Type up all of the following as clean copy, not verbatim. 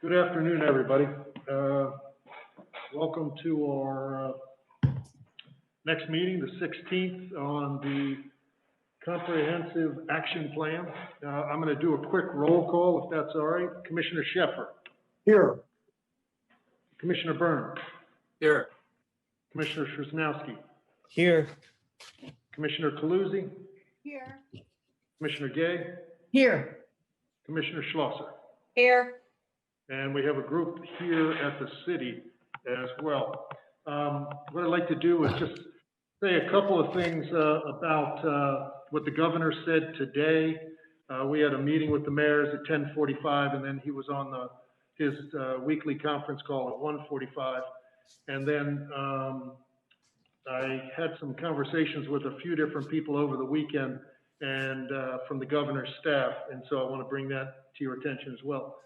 Good afternoon, everybody. Welcome to our next meeting, the 16th, on the Comprehensive Action Plan. I'm going to do a quick roll call, if that's all right. Commissioner Sheffer. Here. Commissioner Byrne. Here. Commissioner Szymanski. Here. Commissioner Taluzzi. Here. Commissioner Gay. Here. Commissioner Schlosser. Here. And we have a group here at the city as well. What I'd like to do is just say a couple of things about what the governor said today. We had a meeting with the mayors at 10:45, and then he was on his weekly conference call at 1:45. And then I had some conversations with a few different people over the weekend and from the governor's staff, and so I want to bring that to your attention as well.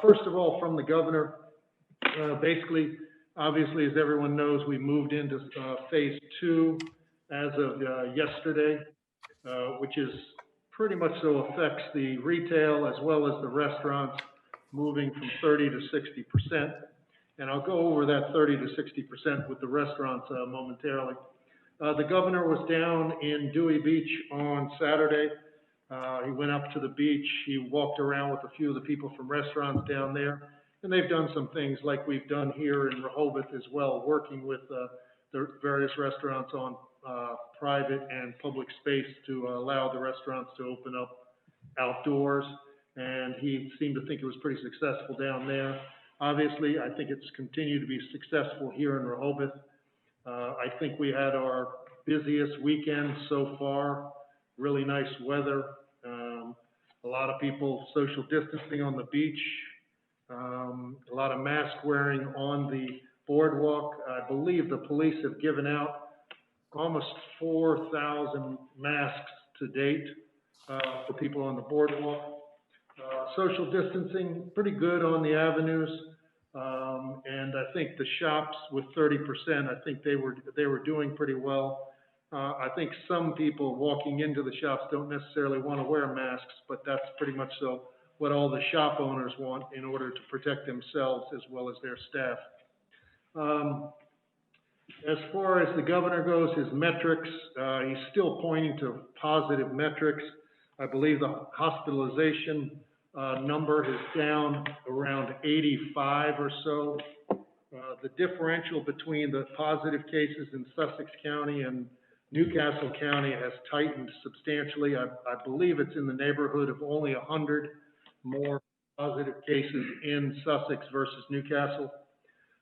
First of all, from the governor, basically, obviously, as everyone knows, we moved into phase 2 as of yesterday, which is pretty much so affects the retail as well as the restaurants, moving from 30 to 60%. And I'll go over that 30 to 60% with the restaurants momentarily. The governor was down in Dewey Beach on Saturday. He went up to the beach. He walked around with a few of the people from restaurants down there. And they've done some things like we've done here in Rehoboth as well, working with the various restaurants on private and public space to allow the restaurants to open up outdoors. And he seemed to think it was pretty successful down there. Obviously, I think it's continued to be successful here in Rehoboth. I think we had our busiest weekend so far. Really nice weather. A lot of people social distancing on the beach. A lot of mask wearing on the boardwalk. I believe the police have given out almost 4,000 masks to date for people on the boardwalk. Social distancing, pretty good on the avenues. And I think the shops with 30%, I think they were doing pretty well. I think some people walking into the shops don't necessarily want to wear masks, but that's pretty much so what all the shop owners want in order to protect themselves as well as their staff. As far as the governor goes, his metrics, he's still pointing to positive metrics. I believe the hospitalization number is down around 85 or so. The differential between the positive cases in Sussex County and Newcastle County has tightened substantially. I believe it's in the neighborhood of only 100 more positive cases in Sussex versus Newcastle.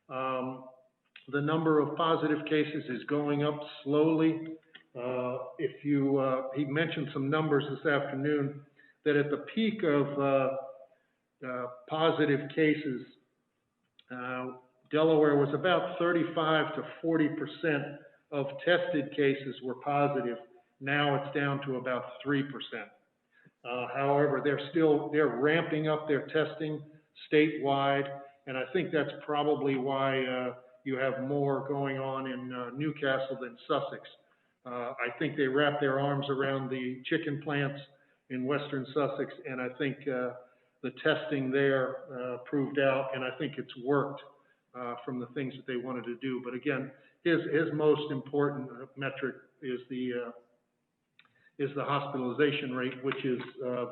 The number of positive cases is going up slowly. He mentioned some numbers this afternoon that at the peak of positive cases, Delaware was about 35 to 40% of tested cases were positive. Now it's down to about 3%. However, they're ramping up their testing statewide, and I think that's probably why you have more going on in Newcastle than Sussex. I think they wrapped their arms around the chicken plants in western Sussex, and I think the testing there proved out, and I think it's worked from the things that they wanted to do. But again, his most important metric is the hospitalization rate, which is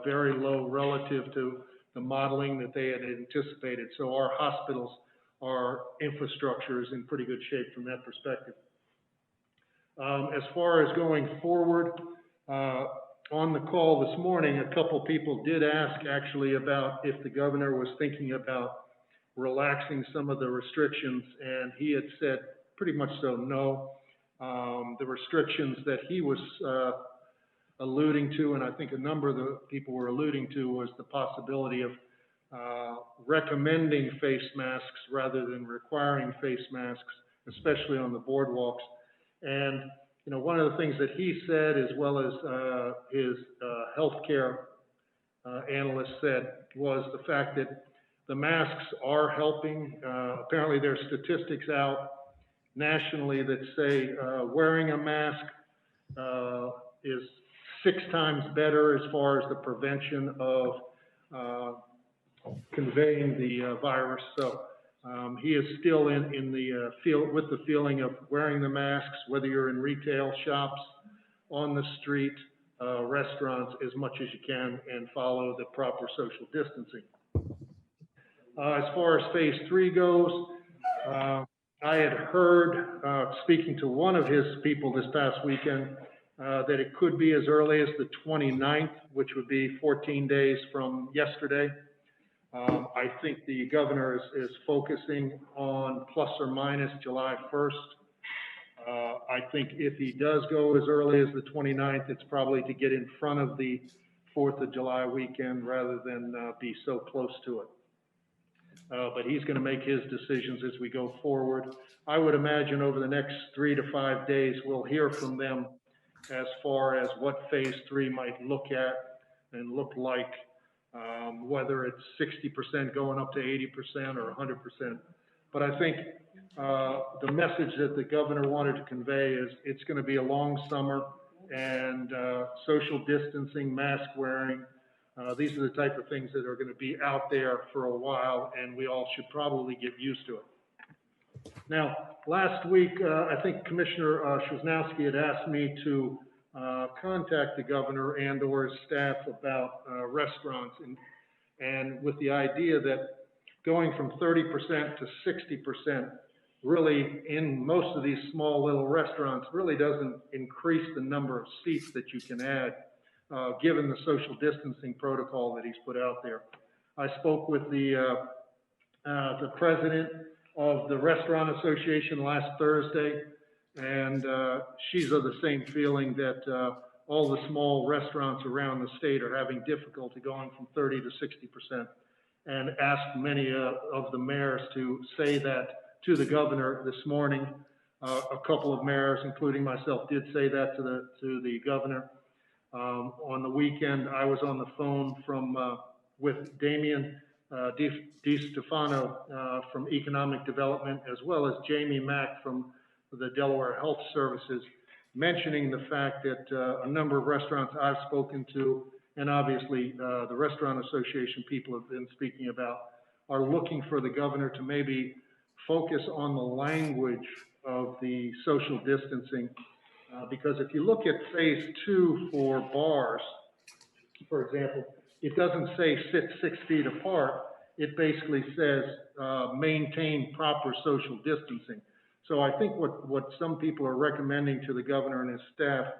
very low relative to the modeling that they had anticipated. So our hospitals, our infrastructure is in pretty good shape from that perspective. As far as going forward, on the call this morning, a couple people did ask actually about if the governor was thinking about relaxing some of the restrictions, and he had said pretty much so no. The restrictions that he was alluding to, and I think a number of the people were alluding to, was the possibility of recommending face masks rather than requiring face masks, especially on the boardwalks. And you know, one of the things that he said, as well as his healthcare analyst said, was the fact that the masks are helping. Apparently, there's statistics out nationally that say wearing a mask is 6 times better as far as the prevention of conveying the virus. So he is still in the with the feeling of wearing the masks, whether you're in retail shops, on the street, restaurants, as much as you can, and follow the proper social distancing. As far as phase 3 goes, I had heard, speaking to one of his people this past weekend, that it could be as early as the 29th, which would be 14 days from yesterday. I think the governor is focusing on plus or minus July 1st. I think if he does go as early as the 29th, it's probably to get in front of the 4th of July weekend rather than be so close to it. But he's going to make his decisions as we go forward. I would imagine over the next 3 to 5 days, we'll hear from them as far as what phase 3 might look at and look like, whether it's 60% going up to 80% or 100%. But I think the message that the governor wanted to convey is it's going to be a long summer, and social distancing, mask wearing, these are the type of things that are going to be out there for a while, and we all should probably get used to it. Now, last week, I think Commissioner Szymanski had asked me to contact the governor and or his staff about restaurants, and with the idea that going from 30% to 60% really in most of these small little restaurants really doesn't increase the number of seats that you can add, given the social distancing protocol that he's put out there. I spoke with the president of the Restaurant Association last Thursday, and she's of the same feeling that all the small restaurants around the state are having difficulty going from 30 to 60%, and asked many of the mayors to say that to the governor this morning. A couple of mayors, including myself, did say that to the governor. On the weekend, I was on the phone with Damian DiStefano from Economic Development, as well as Jamie Mack from the Delaware Health Services, mentioning the fact that a number of restaurants I've spoken to, and obviously the Restaurant Association people have been speaking about, are looking for the governor to maybe focus on the language of the social distancing. Because if you look at phase 2 for bars, for example, it doesn't say sit 6 feet apart. It basically says maintain proper social distancing. So I think what some people are recommending to the governor and his staff,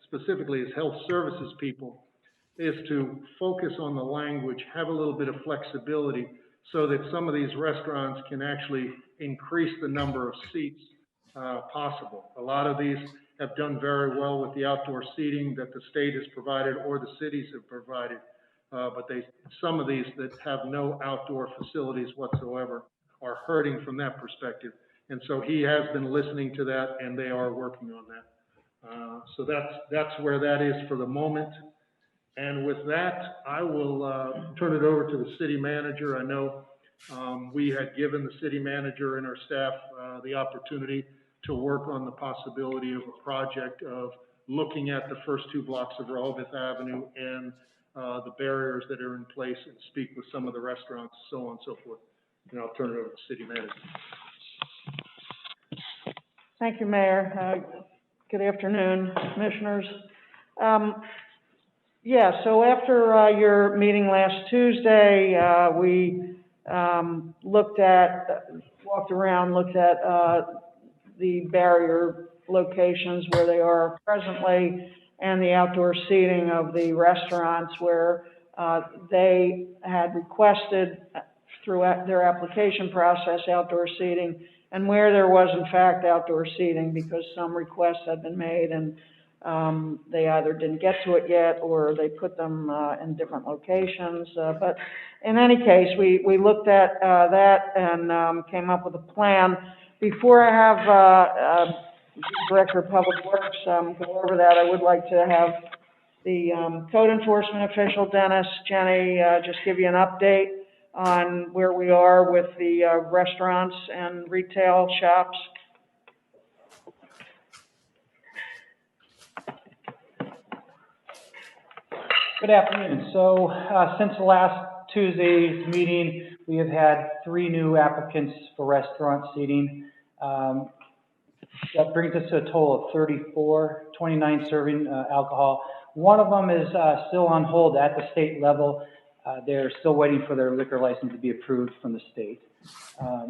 specifically his health services people, is to focus on the language, have a little bit of flexibility so that some of these restaurants can actually increase the number of seats possible. A lot of these have done very well with the outdoor seating that the state has provided or the cities have provided, but some of these that have no outdoor facilities whatsoever are hurting from that perspective. And so he has been listening to that, and they are working on that. So that's where that is for the moment. And with that, I will turn it over to the city manager. I know we had given the city manager and our staff the opportunity to work on the possibility of a project of looking at the first 2 blocks of Rehoboth Avenue and the barriers that are in place, and speak with some of the restaurants, so on and so forth. And I'll turn it over to the city manager. Thank you, Mayor. Good afternoon, commissioners. Yeah, so after your meeting last Tuesday, we walked around, looked at the barrier locations where they are presently, and the outdoor seating of the restaurants where they had requested through their application process outdoor seating, and where there was in fact outdoor seating, because some requests had been made and they either didn't get to it yet or they put them in different locations. But in any case, we looked at that and came up with a plan. Before I have Director of Public Works go over that, I would like to have the code enforcement official, Dennis, Jenny, just give you an update on where we are with the restaurants and retail shops. Good afternoon. So since the last Tuesday's meeting, we have had 3 new applicants for restaurant seating. That brings us to a total of 34, 29 serving alcohol. One of them is still on hold at the state level. They're still waiting for their liquor license to be approved from the state.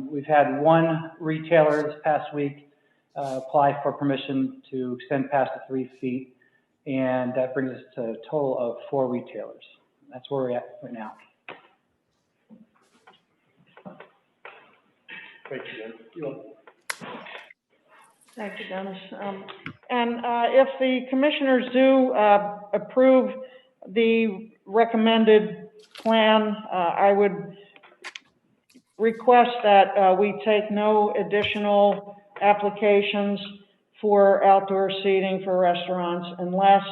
We've had 1 retailer this past week apply for permission to extend past the 3 feet, and that brings us to a total of 4 retailers. That's where we're at right now. Thank you, Dennis. Thank you, Dennis. And if the commissioners do approve the recommended plan, I would request that we take no additional applications for outdoor seating for restaurants unless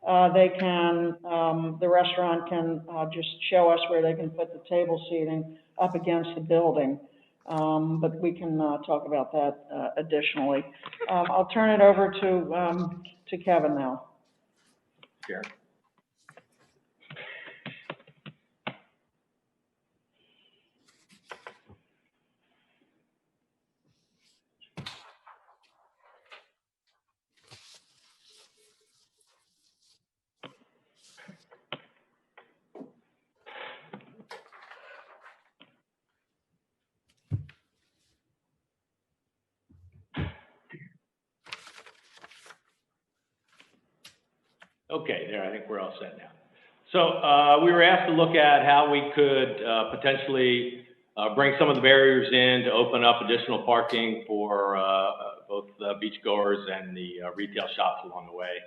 the restaurant can just show us where they can put the table seating up against the building. But we can talk about that additionally. I'll turn it over to Kevin now. Sure. Okay, there, I think we're all set now. So we were asked to look at how we could potentially bring some of the barriers in to open up additional parking for both the beachgoers and the retail shops along the way.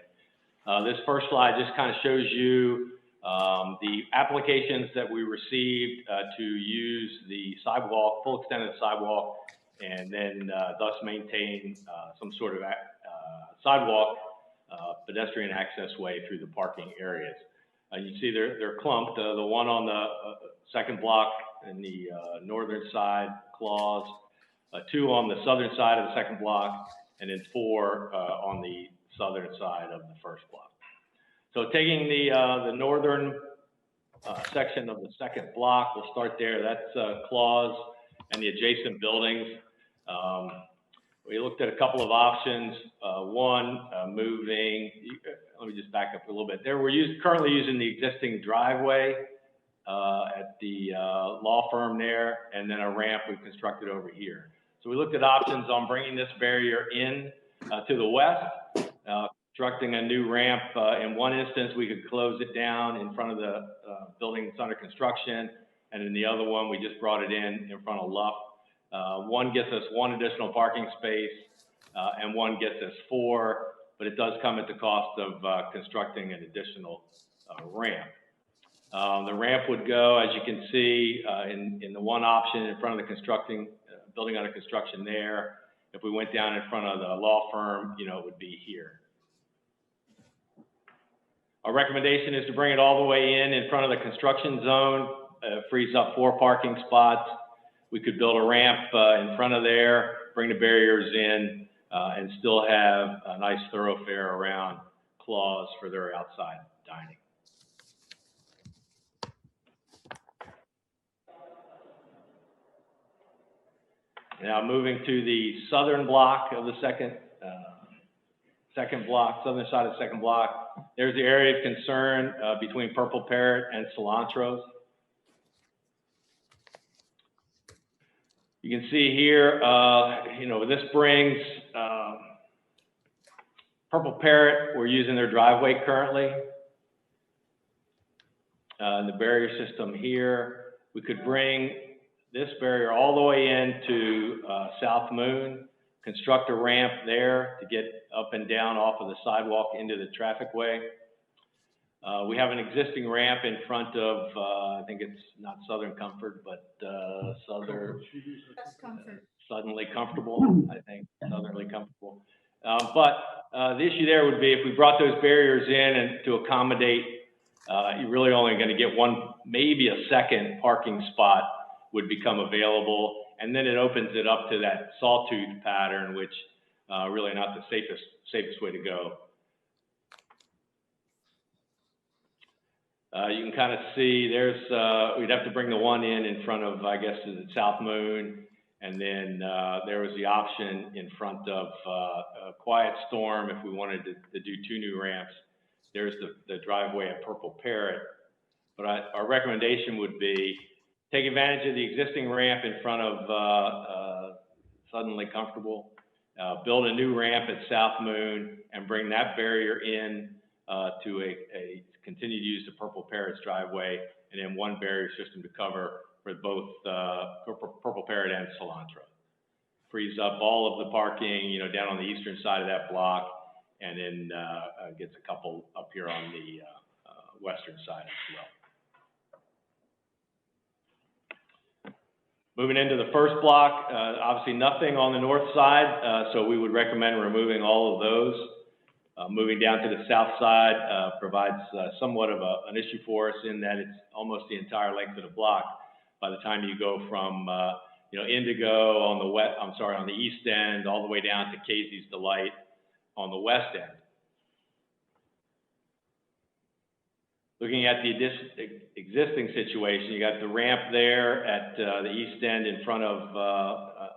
This first slide just kind of shows you the applications that we received to use the sidewalk, full extent of the sidewalk, and then thus maintain some sort of sidewalk pedestrian access way through the parking areas. You see they're clumped. The one on the second block in the northern side, clause, 2 on the southern side of the second block, and then 4 on the southern side of the first block. So taking the northern section of the second block, we'll start there. That's clause and the adjacent buildings. We looked at a couple of options. One, moving, let me just back up a little bit. There, we're currently using the existing driveway at the law firm there, and then a ramp we've constructed over here. So we looked at options on bringing this barrier in to the west, constructing a new ramp. In one instance, we could close it down in front of the building that's under construction, and in the other one, we just brought it in front of Luff. One gets us 1 additional parking space, and one gets us 4, but it does come at the cost of constructing an additional ramp. The ramp would go, as you can see, in the one option in front of the building under construction there. If we went down in front of the law firm, it would be here. Our recommendation is to bring it all the way in front of the construction zone, frees up 4 parking spots. We could build a ramp in front of there, bring the barriers in, and still have a nice thoroughfare around Claws for their outside dining. Now moving to the southern block of the second block, southern side of the second block. There's the area of concern between Purple Parrot and Cilantros. You can see here, this brings Purple Parrot. We're using their driveway currently. The barrier system here. We could bring this barrier all the way into South Moon, construct a ramp there to get up and down off of the sidewalk into the traffic way. We have an existing ramp in front of, I think it's not Southern Comfort, but Suddenly Comfortable, I think, Southernly Comfortable. But the issue there would be if we brought those barriers in and to accommodate, you're really only going to get one, maybe a second parking spot would become available. And then it opens it up to that sawtooth pattern, which really not the safest way to go. You can kind of see there's, we'd have to bring the one in front of, I guess, is it South Moon? And then there was the option in front of Quiet Storm if we wanted to do 2 new ramps. There's the driveway at Purple Parrot. But our recommendation would be take advantage of the existing ramp in front of Suddenly Comfortable, build a new ramp at South Moon, and bring that barrier in to a continue to use the Purple Parrot's driveway, and then one barrier system to cover for both Purple Parrot and Cilantro. Frees up all of the parking, you know, down on the eastern side of that block, and then gets a couple up here on the western side as well. Moving into the first block, obviously nothing on the north side, so we would recommend removing all of those. Moving down to the south side provides somewhat of an issue for us in that it's almost the entire length of the block. By the time you go from you know, Indigo on the on the east end, all the way down to Casey's Delight on the west end. Looking at the existing situation, you got the ramp there at the east end in front of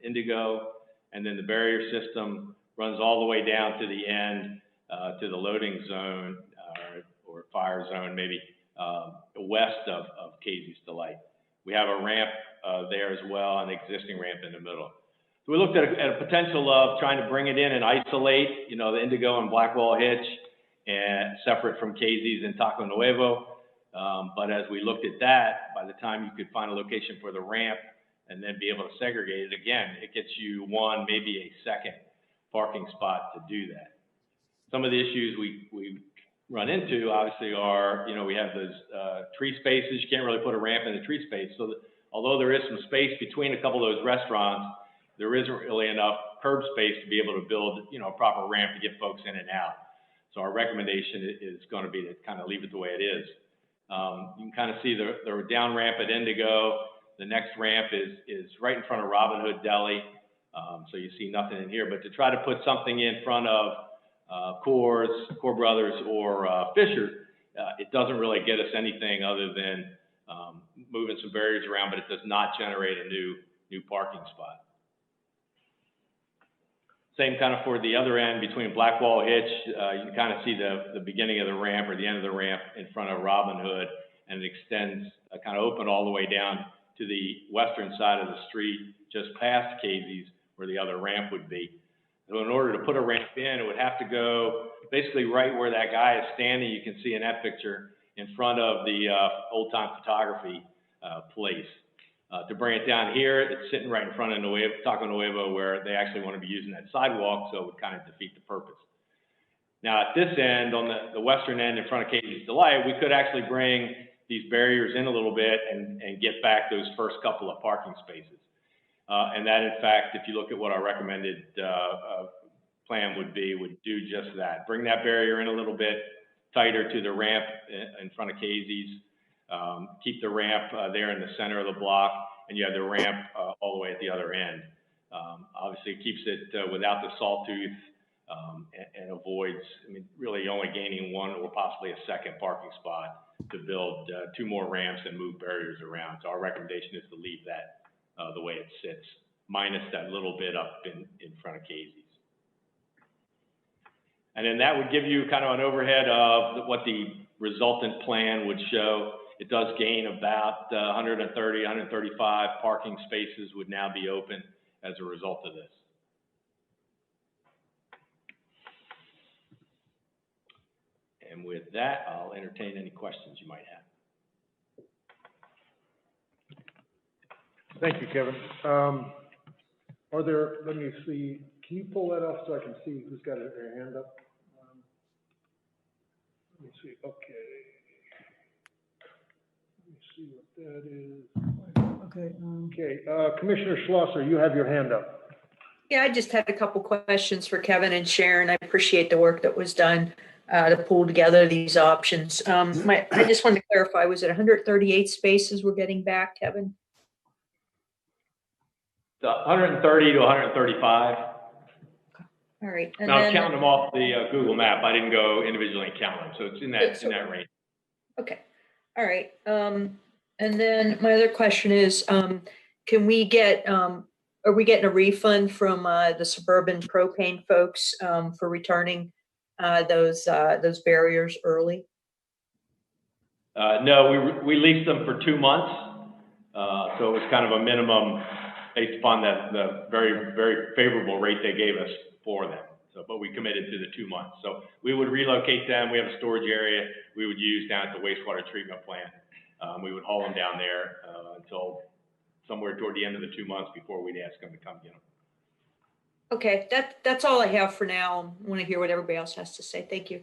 Indigo, and then the barrier system runs all the way down to the end to the loading zone or fire zone, maybe west of Casey's Delight. We have a ramp there as well, an existing ramp in the middle. So we looked at a potential of trying to bring it in and isolate, you know, the Indigo and Blackwall Hitch, and separate from Casey's and Taco Nuevo. But as we looked at that, by the time you could find a location for the ramp and then be able to segregate it, again, it gets you one, maybe a second parking spot to do that. Some of the issues we run into, obviously, are, you know, we have those tree spaces. You can't really put a ramp in the tree space. So although there is some space between a couple of those restaurants, there isn't really enough curb space to be able to build, you know, a proper ramp to get folks in and out. So our recommendation is going to be to kind of leave it the way it is. You can kind of see the down ramp at Indigo. The next ramp is right in front of Robin Hood Deli. So you see nothing in here, but to try to put something in front of Core Brothers or Fisher, it doesn't really get us anything other than moving some barriers around, but it does not generate a new parking spot. Same kind of for the other end between Blackwall Hitch. You can kind of see the beginning of the ramp or the end of the ramp in front of Robin Hood, and it extends kind of open all the way down to the western side of the street, just past Casey's, where the other ramp would be. So in order to put a ramp in, it would have to go basically right where that guy is standing. You can see in that picture in front of the old time photography place. To bring it down here, it's sitting right in front of Taco Nuevo, where they actually want to be using that sidewalk, so it would kind of defeat the purpose. Now at this end, on the western end in front of Casey's Delight, we could actually bring these barriers in a little bit and get back those first couple of parking spaces. And that, in fact, if you look at what our recommended plan would do just that. Bring that barrier in a little bit tighter to the ramp in front of Casey's. Keep the ramp there in the center of the block, and you have the ramp all the way at the other end. Obviously, it keeps it without the sawtooth and avoids, I mean, really only gaining one or possibly a second parking spot to build 2 more ramps and move barriers around. So our recommendation is to leave that the way it sits, minus that little bit up in front of Casey's. And then that would give you kind of an overhead of what the resultant plan would show. It does gain about 130, 135 parking spaces would now be open as a result of this. And with that, I'll entertain any questions you might have. Thank you, Kevin. Are there, let me see, can you pull that off so I can see who's got their hand up? Let me see, okay. Let me see what that is. Okay. Okay, Commissioner Schlosser, you have your hand up. Yeah, I just had a couple questions for Kevin and Sharon. I appreciate the work that was done to pull together these options. I just wanted to clarify, was it 138 spaces we're getting back, Kevin? 130 to 135. All right. And Now, I'm then, counting them off the Google map. I didn't go individually and count them, so it's in that range. Okay, all right. And then my other question is, can we get, are we getting a refund from the Suburban Propane folks for returning those barriers early? No, we leased them for 2 months, so it was kind of a minimum based upon the very, very favorable rate they gave us for them. So, but we committed to the 2 months. So we would relocate them. We have a storage area we would use down at the wastewater treatment plant. We would haul them down there until somewhere toward the end of the 2 months before we'd ask them to come get them. Okay, that's all I have for now. I want to hear what everybody else has to say. Thank you.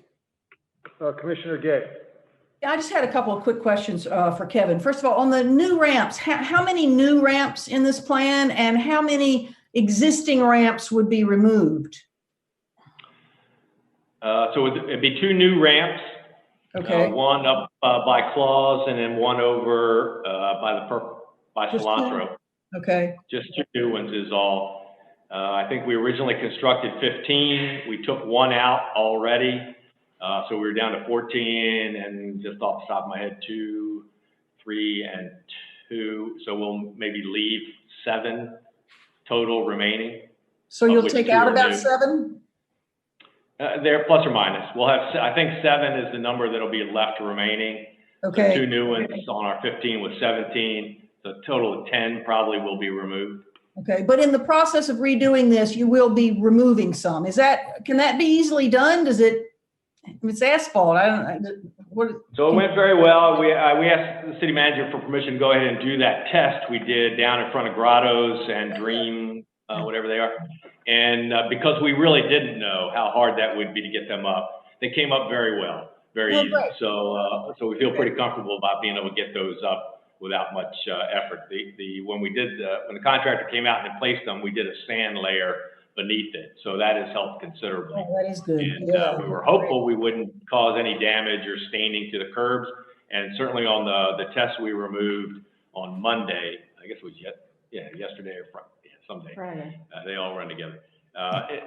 Commissioner Gay. I just had a couple of quick questions for Kevin. First of all, on the new ramps, how many new ramps in this plan and how many existing ramps would be removed? So it'd be 2 new ramps. Okay. One up by Claus and then one over by Just Cilantro. 2? Okay. Just 2 new ones is all. I think we originally constructed 15. We took 1 out already. So we were down to 14 and just off the top of my head, 2, 3, and 2. So we'll maybe leave 7 total remaining. So you'll which take 2 out are about new. 7? They're plus or minus. We'll have, I think 7 is the number that'll be left remaining. Okay. So 2 new ones on our 15 with 17. So a total of 10 probably will be removed. Okay. But in the process of redoing this, you will be removing some. Can that be easily done? It's asphalt. So it went very well. We asked the city manager for permission to go ahead and do that test we did down in front of Grottos and Dream, whatever they are. And because we really didn't know how hard that would be to get them up, they came up very well, very easy. Great. So we feel pretty comfortable about being able to get those up without much effort. When the contractor came out and placed them, we did a sand layer beneath it. So that has helped considerably. Oh, that is good. And Yeah. we were hopeful we wouldn't cause any damage or staining to the curbs. And certainly on the tests we removed on Monday, I guess it was yesterday or someday. Friday. They all run together.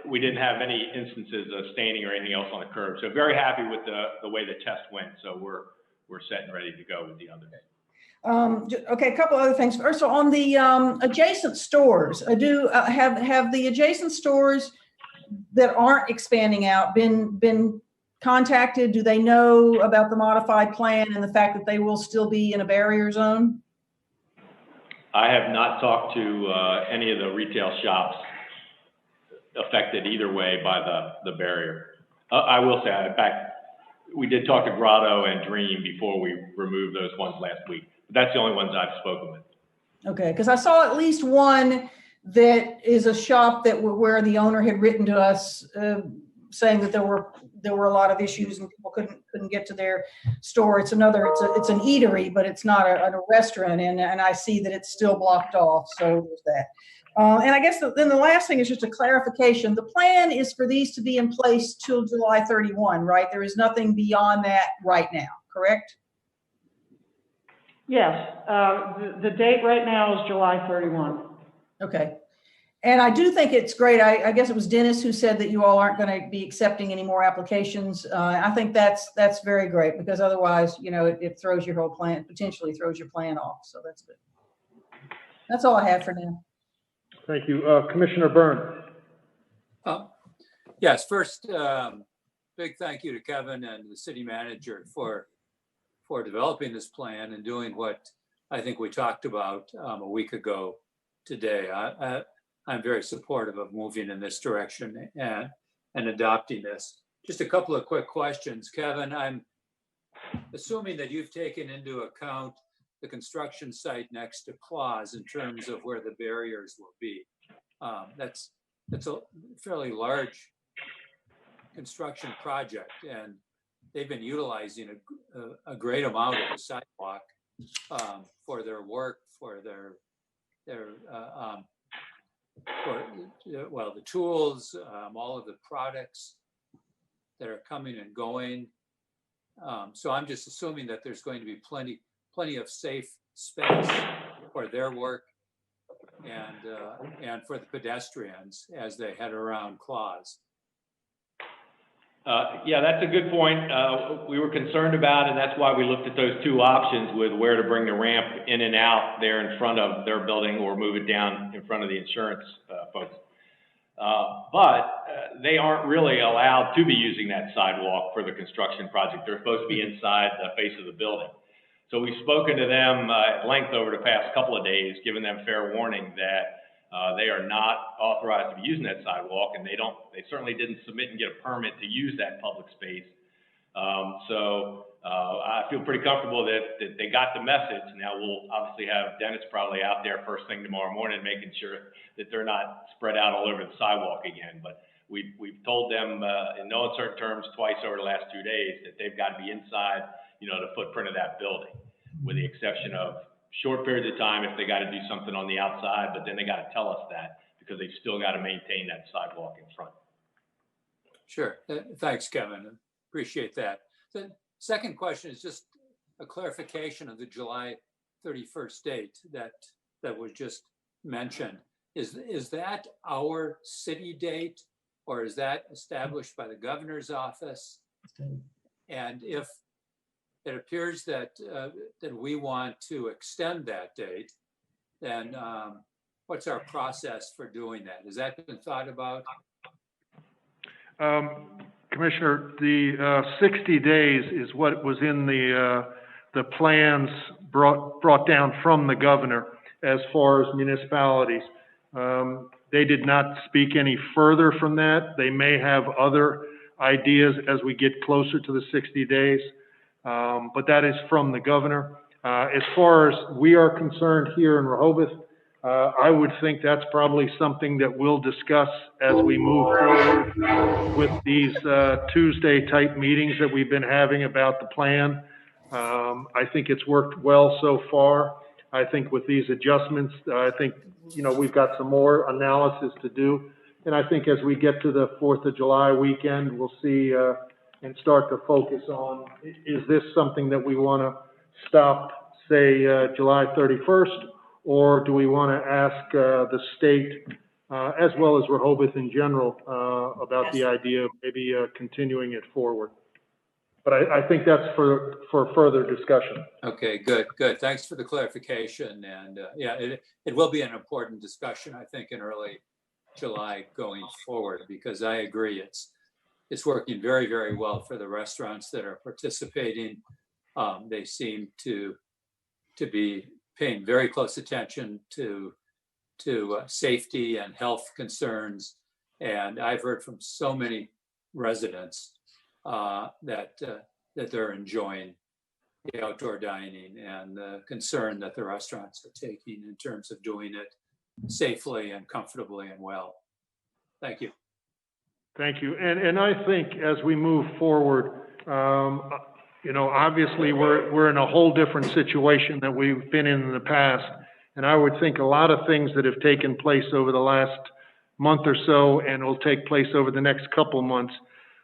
We didn't have any instances of staining or anything else on the curb. So very happy with the way the test went. So we're set and ready to go with the others. Okay, a couple other things. First, so on the adjacent stores, have the adjacent stores that aren't expanding out been contacted? Do they know about the modified plan and the fact that they will still be in a barrier zone? I have not talked to any of the retail shops affected either way by the barrier. I will say, in fact, we did talk to Grotto and Dream before we removed those ones last week. But that's the only ones I've spoken with. Okay, because I saw at least one that is a shop where the owner had written to us saying that there were a lot of issues and people couldn't get to their store. It's an eatery, but it's not a restaurant, and I see that it's still blocked off. So there's that. And I guess then the last thing is just a clarification. The plan is for these to be in place till July 31, right? There is nothing beyond that right now, correct? Yes, the date right now is July 31. Okay. And I do think it's great. I guess it was Dennis who said that you all aren't going to be accepting any more applications. I think that's very great, because otherwise, it throws your whole plan, potentially throws your plan off. So that's good. That's all I have for now. Thank you. Commissioner Byrne. Yes, first, big thank you to Kevin and the city manager for developing this plan and doing what I think we talked about a week ago today. I'm very supportive of moving in this direction and adopting this. Just a couple of quick questions. Kevin, I'm assuming that you've taken into account the construction site next to Claus in terms of where the barriers will be. That's a fairly large construction project, and they've been utilizing a great amount of the sidewalk for their work, for the tools, all of the products that are coming and going. So I'm just assuming that there's going to be plenty of safe space for their work and for the pedestrians as they head around Claus. Yeah, that's a good point. We were concerned about, and that's why we looked at those two options with where to bring the ramp in and out there in front of their building or move it down in front of the insurance folks. But they aren't really allowed to be using that sidewalk for the construction project. They're supposed to be inside the face of the building. So we've spoken to them at length over the past couple of days, giving them fair warning that they are not authorized to be using that sidewalk, and they certainly didn't submit and get a permit to use that public space. I feel pretty comfortable that they got the message. Now we'll obviously have Dennis probably out there first thing tomorrow morning, making sure that they're not spread out all over the sidewalk again. But we've told them in no uncertain terms twice over the last 2 days that they've got to be inside, the footprint of that building, with the exception of short periods of time if they got to do something on the outside, but then they got to tell us that because they've still got to maintain that sidewalk in front. Sure. Thanks, Kevin. Appreciate that. The second question is just a clarification of the July 31st date that was just mentioned. Is that our city date, or is that established by the governor's office? And if it appears that we want to extend that date, then what's our process for doing that? Has that been thought about? Commissioner, the 60 days is what was in the plans brought down from the governor as far as municipalities. They did not speak any further from that. They may have other ideas as we get closer to the 60 days, but that is from the governor. As far as we are concerned here in Rehoboth, I would think that's probably something that we'll discuss as we move forward with these Tuesday type meetings that we've been having about the plan. I think it's worked well so far. I think with these adjustments, I think, we've got some more analysis to do. And I think as we get to the 4th of July weekend, we'll see and start to focus on, is this something that we want to stop, say, July 31st? Or do we want to ask the state, as well as Rehoboth in general, about the idea of maybe continuing it forward? But I think that's for further discussion. Okay, good. Thanks for the clarification. And it will be an important discussion, I think, in early July going forward, because I agree it's working very, very well for the restaurants that are participating. They seem to be paying very close attention to safety and health concerns. And I've heard from so many residents that they're enjoying the outdoor dining and the concern that the restaurants are taking in terms of doing it safely and comfortably and well. Thank you. Thank you. And I think as we move forward, obviously we're in a whole different situation that we've been in the past. And I would think a lot of things that have taken place over the last month or so and will take place over the next couple months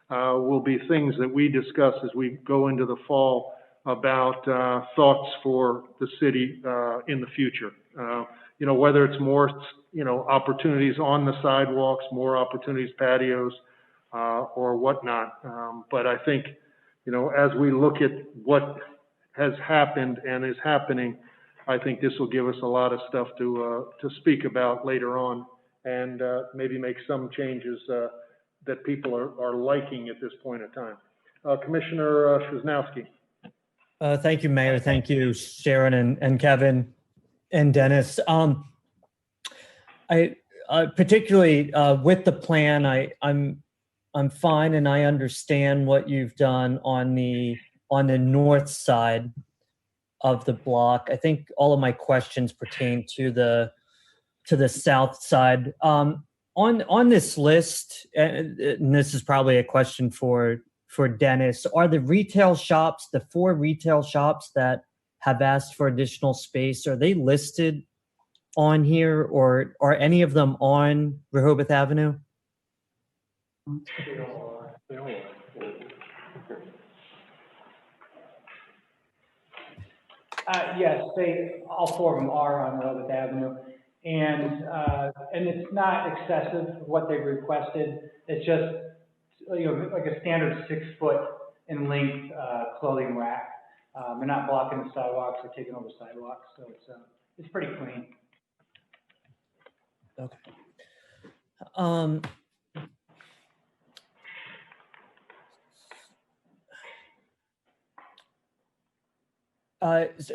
will be things that we discuss as we go into the fall about thoughts for the city in the future. Whether it's more, opportunities on the sidewalks, more opportunities, patios, or whatnot. But I think, as we look at what has happened and is happening, I think this will give us a lot of stuff to speak about later on and maybe make some changes that people are liking at this point in time. Commissioner Szyznowski. Thank you, Mayor. Thank you, Sharon and Kevin and Dennis. I particularly with the plan, I'm fine, and I understand what you've done on the north side of the block. I think all of my questions pertain to the south side. On this list, and this is probably a question for Dennis, are the retail shops, the 4 retail shops that have asked for additional space, are they listed on here, or are any of them on Rehoboth Avenue? Yes, all 4 of them are on Rehoboth Avenue. And it's not excessive what they've requested. It's just like a standard 6 foot in length, clothing rack. They're not blocking the sidewalks or taking over sidewalks, so it's pretty clean. Okay. Um,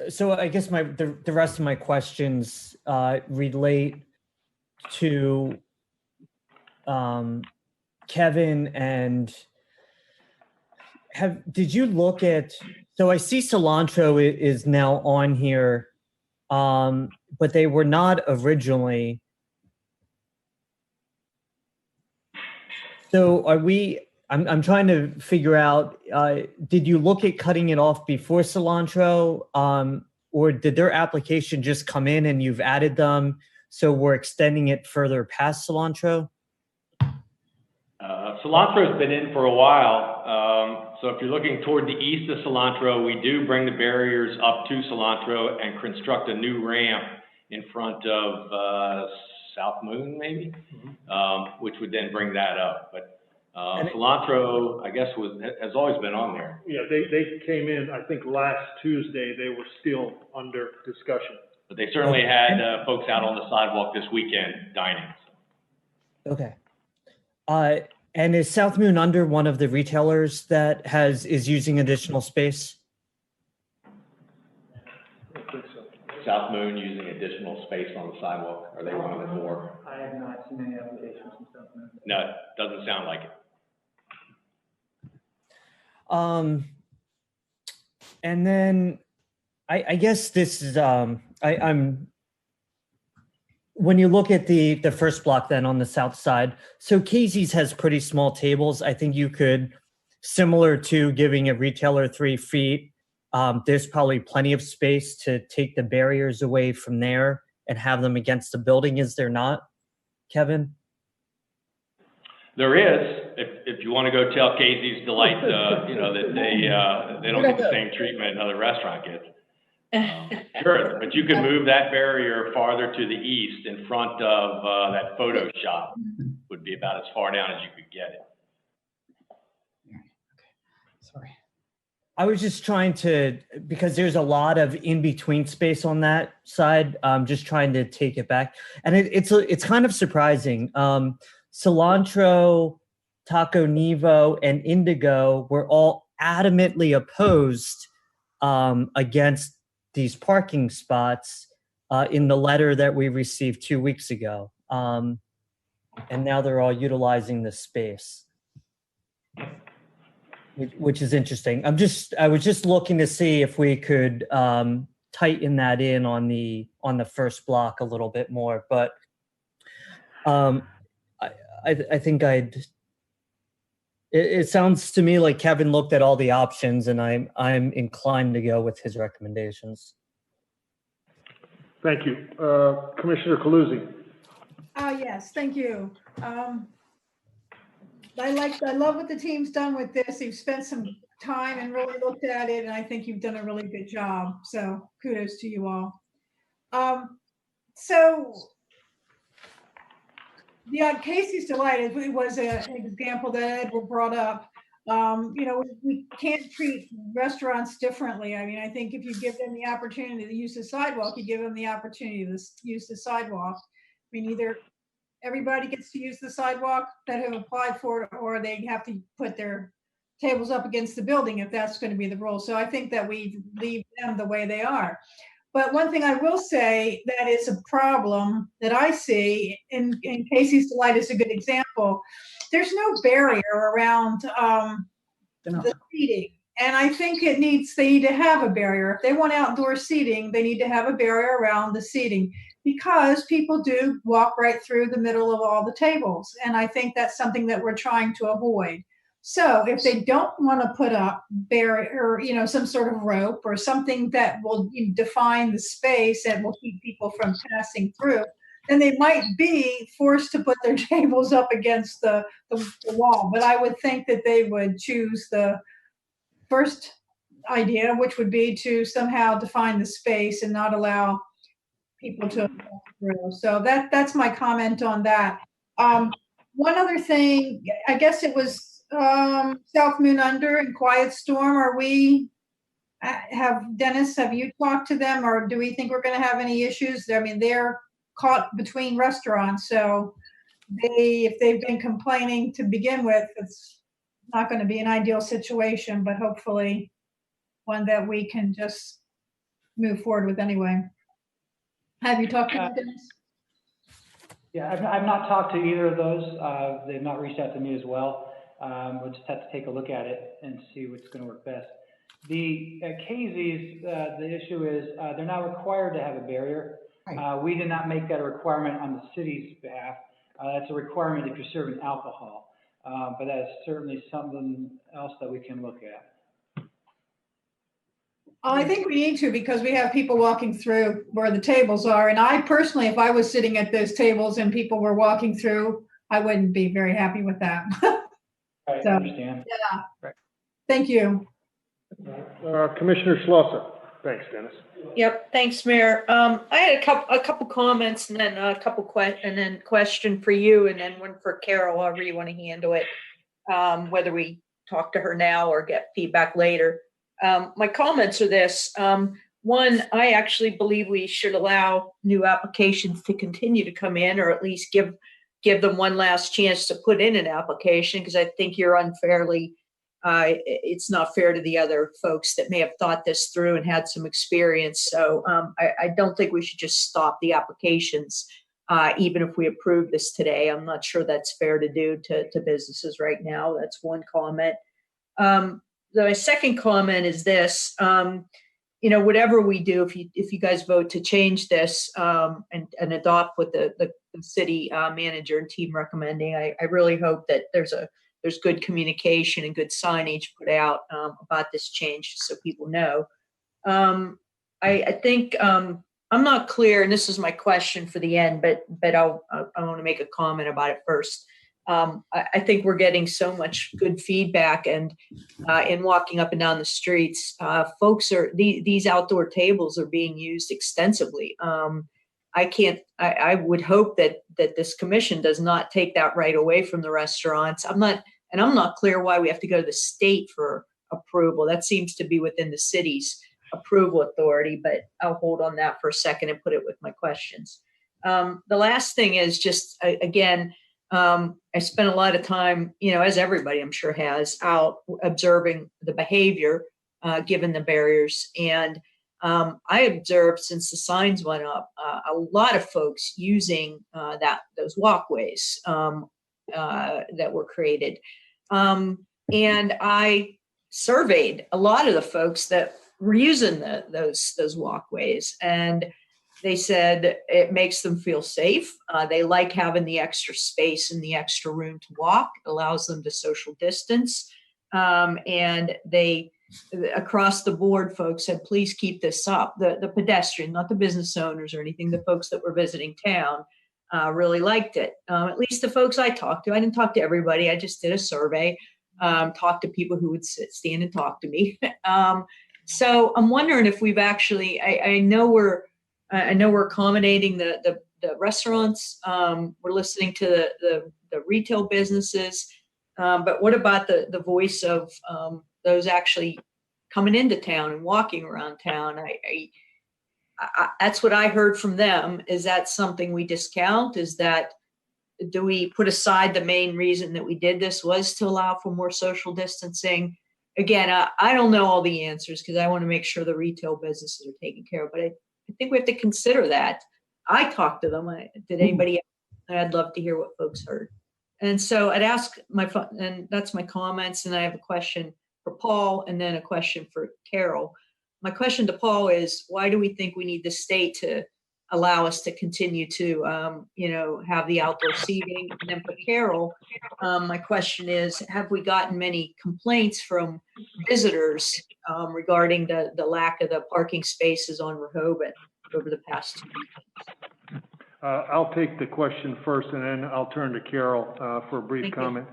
so I guess the rest of my questions relate to Kevin, and did you look at, so I see cilantro is now on here, but they were not originally. So I'm trying to figure out, did you look at cutting it off before cilantro, or did their application just come in and you've added them, so we're extending it further past cilantro? Cilantro's been in for a while. So if you're looking toward the east of cilantro, we do bring the barriers up to cilantro and construct a new ramp in front of South Moon, maybe, which would then bring that up. But cilantro, I guess, has always been on there. Yeah, they came in, I think last Tuesday, they were still under discussion. But they certainly had folks out on the sidewalk this weekend dining. Okay. And is South Moon under one of the retailers that is using additional space? I think so. South Moon using additional space on the sidewalk? Are they one of the four? I have not seen any applications from South Moon. No, it doesn't sound like it. And then I guess this is, I'm when you look at the first block then on the south side, so Casey's has pretty small tables. I think you could, similar to giving a retailer 3 feet, there's probably plenty of space to take the barriers away from there and have them against the building, is there not, Kevin? There is. If you want to go tell Casey's Delight, that they don't get the same treatment another restaurant gets. Sure, but you could move that barrier farther to the east in front of that photo shop. Would be about as far down as you could get it. Sorry. I was just trying to, because there's a lot of in-between space on that side, just trying to take it back. And it's kind of surprising. Cilantro, Taco Nevo, and Indigo were all adamantly opposed against these parking spots in the letter that we received 2 weeks ago. And now they're all utilizing the space, which is interesting. I was just looking to see if we could tighten that in on the first block a little bit more, but I think it sounds to me like Kevin looked at all the options, and I'm inclined to go with his recommendations. Thank you. Commissioner Calusi. Yes, thank you. I love what the team's done with this. You've spent some time and really looked at it, and I think you've done a really good job. So kudos to you all. So the Casey's Delight it was an example that Edward brought up. We can't treat restaurants differently. I mean, I think if you give them the opportunity to use the sidewalk, you give them the opportunity to use the sidewalk. I mean, either everybody gets to use the sidewalk that have applied for it, or they have to put their tables up against the building if that's going to be the rule. So I think that we leave them the way they are. But one thing I will say that is a problem that I see, in Casey's Delight is a good example. There's no barrier around the seating. And I think they need to have a barrier. If they want outdoor seating, they need to have a barrier around the seating, because people do walk right through the middle of all the tables. And I think that's something that we're trying to avoid. So if they don't want to put up barrier, or, some sort of rope or something that will define the space and will keep people from passing through, then they might be forced to put their tables up against the wall. But I would think that they would choose the first idea, which would be to somehow define the space and not allow people to walk through. So that's my comment on that. One other thing, I guess it was South Moon Under and Quiet Storm, Dennis, have you talked to them, or do we think we're gonna have any issues? I mean, they're caught between restaurants, so if they've been complaining to begin with, it's not gonna be an ideal situation, but hopefully one that we can just move forward with anyway. Have you talked to them, Dennis? Yeah, I've not talked to either of those. They've not reached out to me as well. We'll just have to take a look at it and see what's going to work best. The KZs, the issue is they're not required to have a barrier. We did not make that a requirement on the city's behalf. That's a requirement if you're serving alcohol, but that is certainly something else that we can look at. I think we need to, because we have people walking through where the tables are. And I personally, if I was sitting at those tables and people were walking through, I wouldn't be very happy with that. I understand. Yeah. Right. Thank you. Commissioner Schlosser. Thanks, Dennis. Yep, thanks, Mayor. I had a couple comments and then a couple question for you and then one for Carol, however you want to handle it, whether we talk to her now or get feedback later. My comments are this. One, I actually believe we should allow new applications to continue to come in, or at least give them one last chance to put in an application, because I think you're unfairly, it's not fair to the other folks that may have thought this through and had some experience. So I don't think we should just stop the applications, even if we approve this today. I'm not sure that's fair to do to businesses right now. That's one comment. My second comment is this, whatever we do, if you guys vote to change this and adopt what the city manager and team recommending, I really hope that there's good communication and good signage put out about this change so people know. I think I'm not clear, and this is my question for the end, but I want to make a comment about it first. I think we're getting so much good feedback, and in walking up and down the streets, these outdoor tables are being used extensively. I would hope that this commission does not take that right away from the restaurants. I'm not clear why we have to go to the state for approval. That seems to be within the city's approval authority, but I'll hold on that for a second and put it with my questions. The last thing is just, again, I spent a lot of time, as everybody I'm sure has, out observing the behavior, given the barriers. And I observed since the signs went up, a lot of folks using those walkways that were created. And I surveyed a lot of the folks that were using those walkways, and they said it makes them feel safe. They like having the extra space and the extra room to walk. It allows them to social distance. And they, across the board, folks said, please keep this up. The pedestrian, not the business owners or anything, the folks that were visiting town really liked it. At least the folks I talked to. I didn't talk to everybody. I just did a survey, talked to people who would stand and talk to me. So I'm wondering if we've actually, I know we're accommodating the restaurants. We're listening to the retail businesses. But what about the voice of those actually coming into town and walking around town? That's what I heard from them. Is that something we discount? Do we put aside the main reason that we did this was to allow for more social distancing? Again, I don't know all the answers because I want to make sure the retail businesses are taken care of, but I think we have to consider that. I talked to them. Did anybody else? I'd love to hear what folks heard. And so I'd ask and that's my comments. And I have a question for Paul and then a question for Carol. My question to Paul is, why do we think we need the state to allow us to continue to, have the outdoor seating? And then for Carol, my question is, have we gotten many complaints from visitors regarding the lack of the parking spaces on Rehoboth over the past 2 weeks? I'll take the question first, and then I'll turn to Carol for a brief Thank you. comment.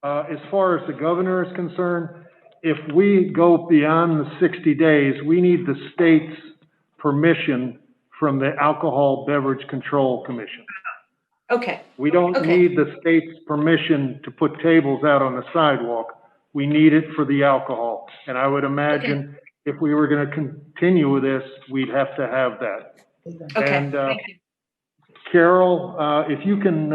As far as the governor is concerned, if we go beyond the 60 days, we need the state's permission from the Alcohol Beverage Control Commission. Okay, We don't Okay. need the state's permission to put tables out on the sidewalk. We need it for the alcohol. And I would imagine if we were gonna continue with this, we'd have to have that. okay, And, thank you. Carol, if you can,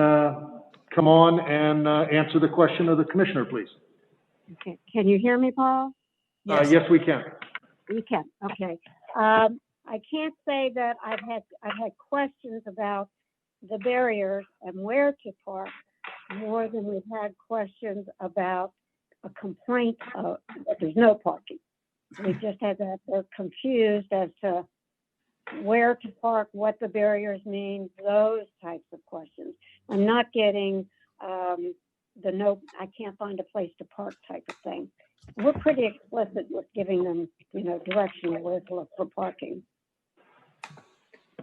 come on and, answer the question of the commissioner, please. Okay, can you hear me, Paul? Yes, we can. You can, okay. I can't say that I've had questions about the barriers and where to park more than we've had questions about a complaint of that there's no parking. We just had that, they're confused as to where to park, what the barriers mean, those types of questions. I'm not getting, the no, I can't find a place to park type of thing. We're pretty explicit with giving them, direction of where to look for parking.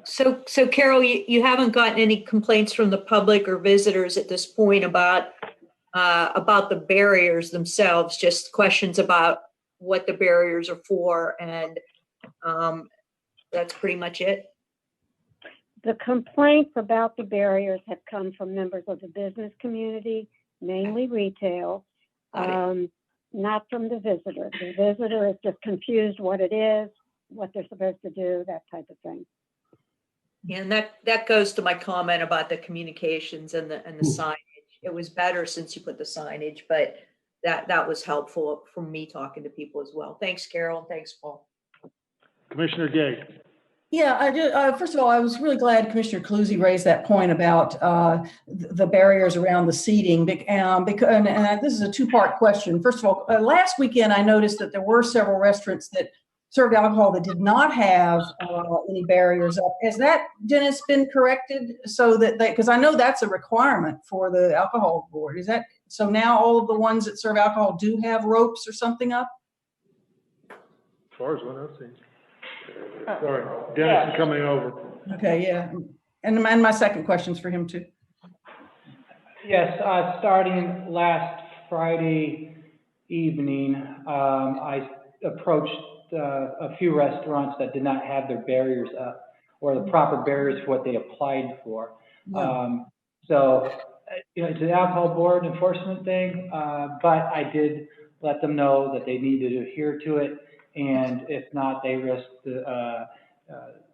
So Carol, you haven't gotten any complaints from the public or visitors at this point about the barriers themselves, just questions about what the barriers are for, and that's pretty much it? The complaints about the barriers have come from members of the business community, mainly retail, not from the visitor. The visitor is just confused what it is, what they're supposed to do, that type of thing. Yeah, and that goes to my comment about the communications and the signage. It was better since you put the signage, but that was helpful for me talking to people as well. Thanks, Carol, and thanks, Paul. Commissioner Gay. Yeah, first of all, I was really glad Commissioner Clusie raised that point about the barriers around the seating. And this is a two-part question. First of all, last weekend I noticed that there were several restaurants that served alcohol that did not have any barriers up. Has that, Dennis, been corrected so that because I know that's a requirement for the alcohol board. Is that so? Now all of the ones that serve alcohol do have ropes or something up? As far as what I've seen. Sorry, Dennis is coming over. Okay, yeah. And my second question's for him too. Yes, starting last Friday evening, I approached a few restaurants that did not have their barriers up or the proper barriers for what they applied for. So, it's an alcohol board enforcement thing, but I did let them know that they needed to adhere to it. And if not, they risk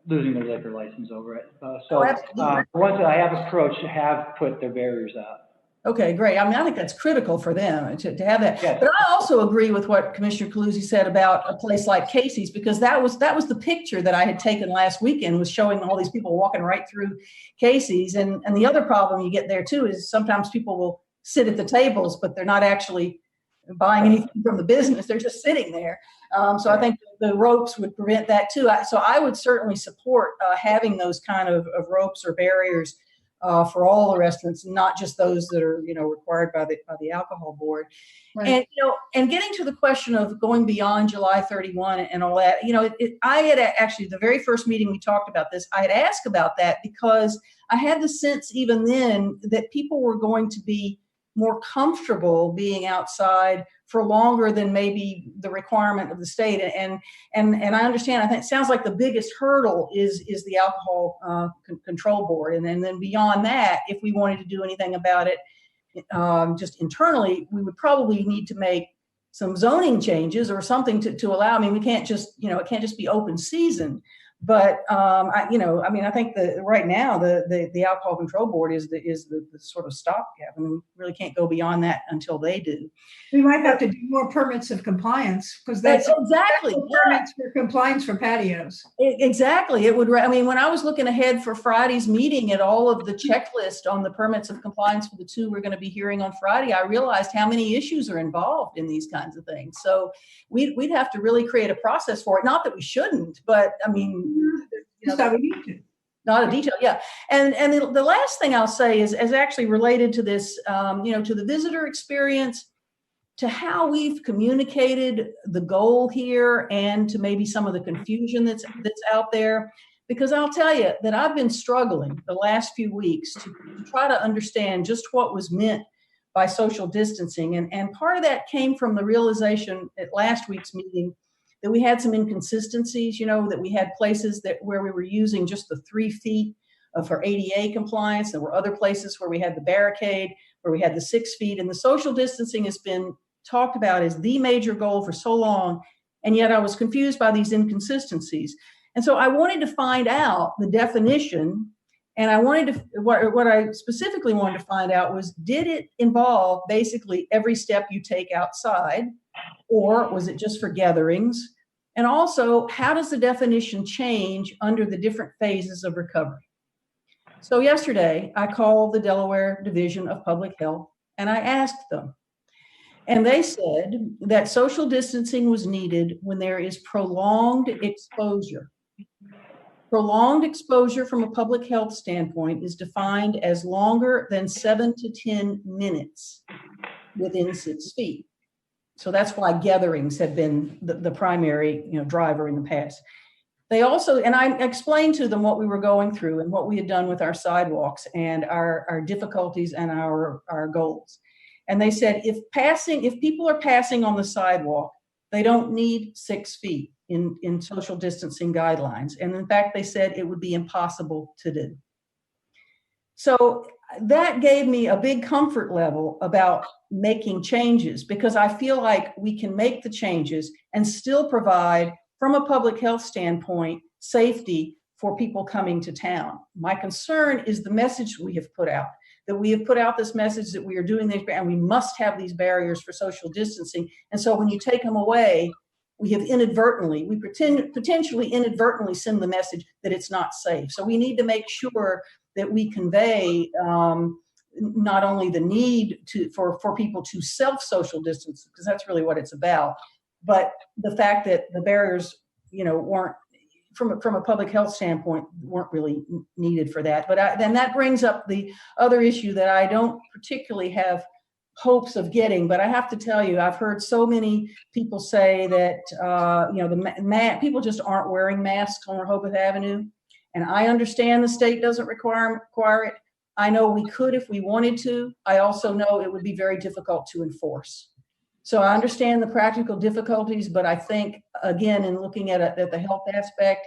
losing their liquor license over it. The ones that I have approached have put their barriers up. Okay, great. I mean, I think that's critical for them to have that. Yes. But I also agree with what Commissioner Clusie said about a place like Casey's, because that was the picture that I had taken last weekend, was showing all these people walking right through Casey's. And the other problem you get there too is sometimes people will sit at the tables, but they're not actually buying anything from the business. They're just sitting there. So I think the ropes would prevent that too. So I would certainly support having those kind of ropes or barriers for all the restaurants, not just those that are, required by the alcohol board. Right. And getting to the question of going beyond July 31 and all that, I had actually, the very first meeting we talked about this, I had asked about that because I had the sense even then that people were going to be more comfortable being outside for longer than maybe the requirement of the state. And I understand, I think it sounds like the biggest hurdle is the alcohol control board. And then beyond that, if we wanted to do anything about it just internally, we would probably need to make some zoning changes or something to allow. I mean, we can't just, it can't just be open season. But I think that right now the alcohol control board is the sort of stopgap, and we really can't go beyond that until they do. We might have to do more permits of compliance, because that's exactly permits for compliance for patios. Exactly, it would. I mean, when I was looking ahead for Friday's meeting at all of the checklist on the permits of compliance for the two we're going to be hearing on Friday, I realized how many issues are involved in these kinds of things. So we'd have to really create a process for it. Not that we shouldn't, but I mean. That we need to. Not a detail, yeah. And the last thing I'll say is actually related to this, to the visitor experience, to how we've communicated the goal here, and to maybe some of the confusion that's out there. Because I'll tell you that I've been struggling the last few weeks to try to understand just what was meant by social distancing. And part of that came from the realization at last week's meeting that we had some inconsistencies, that we had places where we were using just the 3 feet for ADA compliance. There were other places where we had the barricade, where we had the 6 feet, and the social distancing has been talked about as the major goal for so long, and yet I was confused by these inconsistencies. And so I wanted to find out the definition, and I wanted to, what I specifically wanted to find out was, did it involve basically every step you take outside, or was it just for gatherings? And also, how does the definition change under the different phases of recovery? So yesterday, I called the Delaware Division of Public Health, and I asked them. And they said that social distancing was needed when there is prolonged exposure. Prolonged exposure from a public health standpoint is defined as longer than 7 to 10 minutes within 6 feet. So that's why gatherings have been the primary, driver in the past. They also, and I explained to them what we were going through and what we had done with our sidewalks and our difficulties and our goals. And they said, if people are passing on the sidewalk, they don't need 6 feet in social distancing guidelines. And in fact, they said it would be impossible to do. So that gave me a big comfort level about making changes, because I feel like we can make the changes and still provide, from a public health standpoint, safety for people coming to town. My concern is the message we have put out, that we have put out this message that we are doing this, and we must have these barriers for social distancing. And so when you take them away, we potentially inadvertently send the message that it's not safe. So we need to make sure that we convey not only the need for people to self-social distance, because that's really what it's about, but the fact that the barriers, weren't, from a public health standpoint, weren't really needed for that. But then that brings up the other issue that I don't particularly have hopes of getting, but I have to tell you, I've heard so many people say that, people just aren't wearing masks on Rehoboth Avenue. And I understand the state doesn't require it. I know we could if we wanted to. I also know it would be very difficult to enforce. So I understand the practical difficulties, but I think, again, in looking at the health aspect,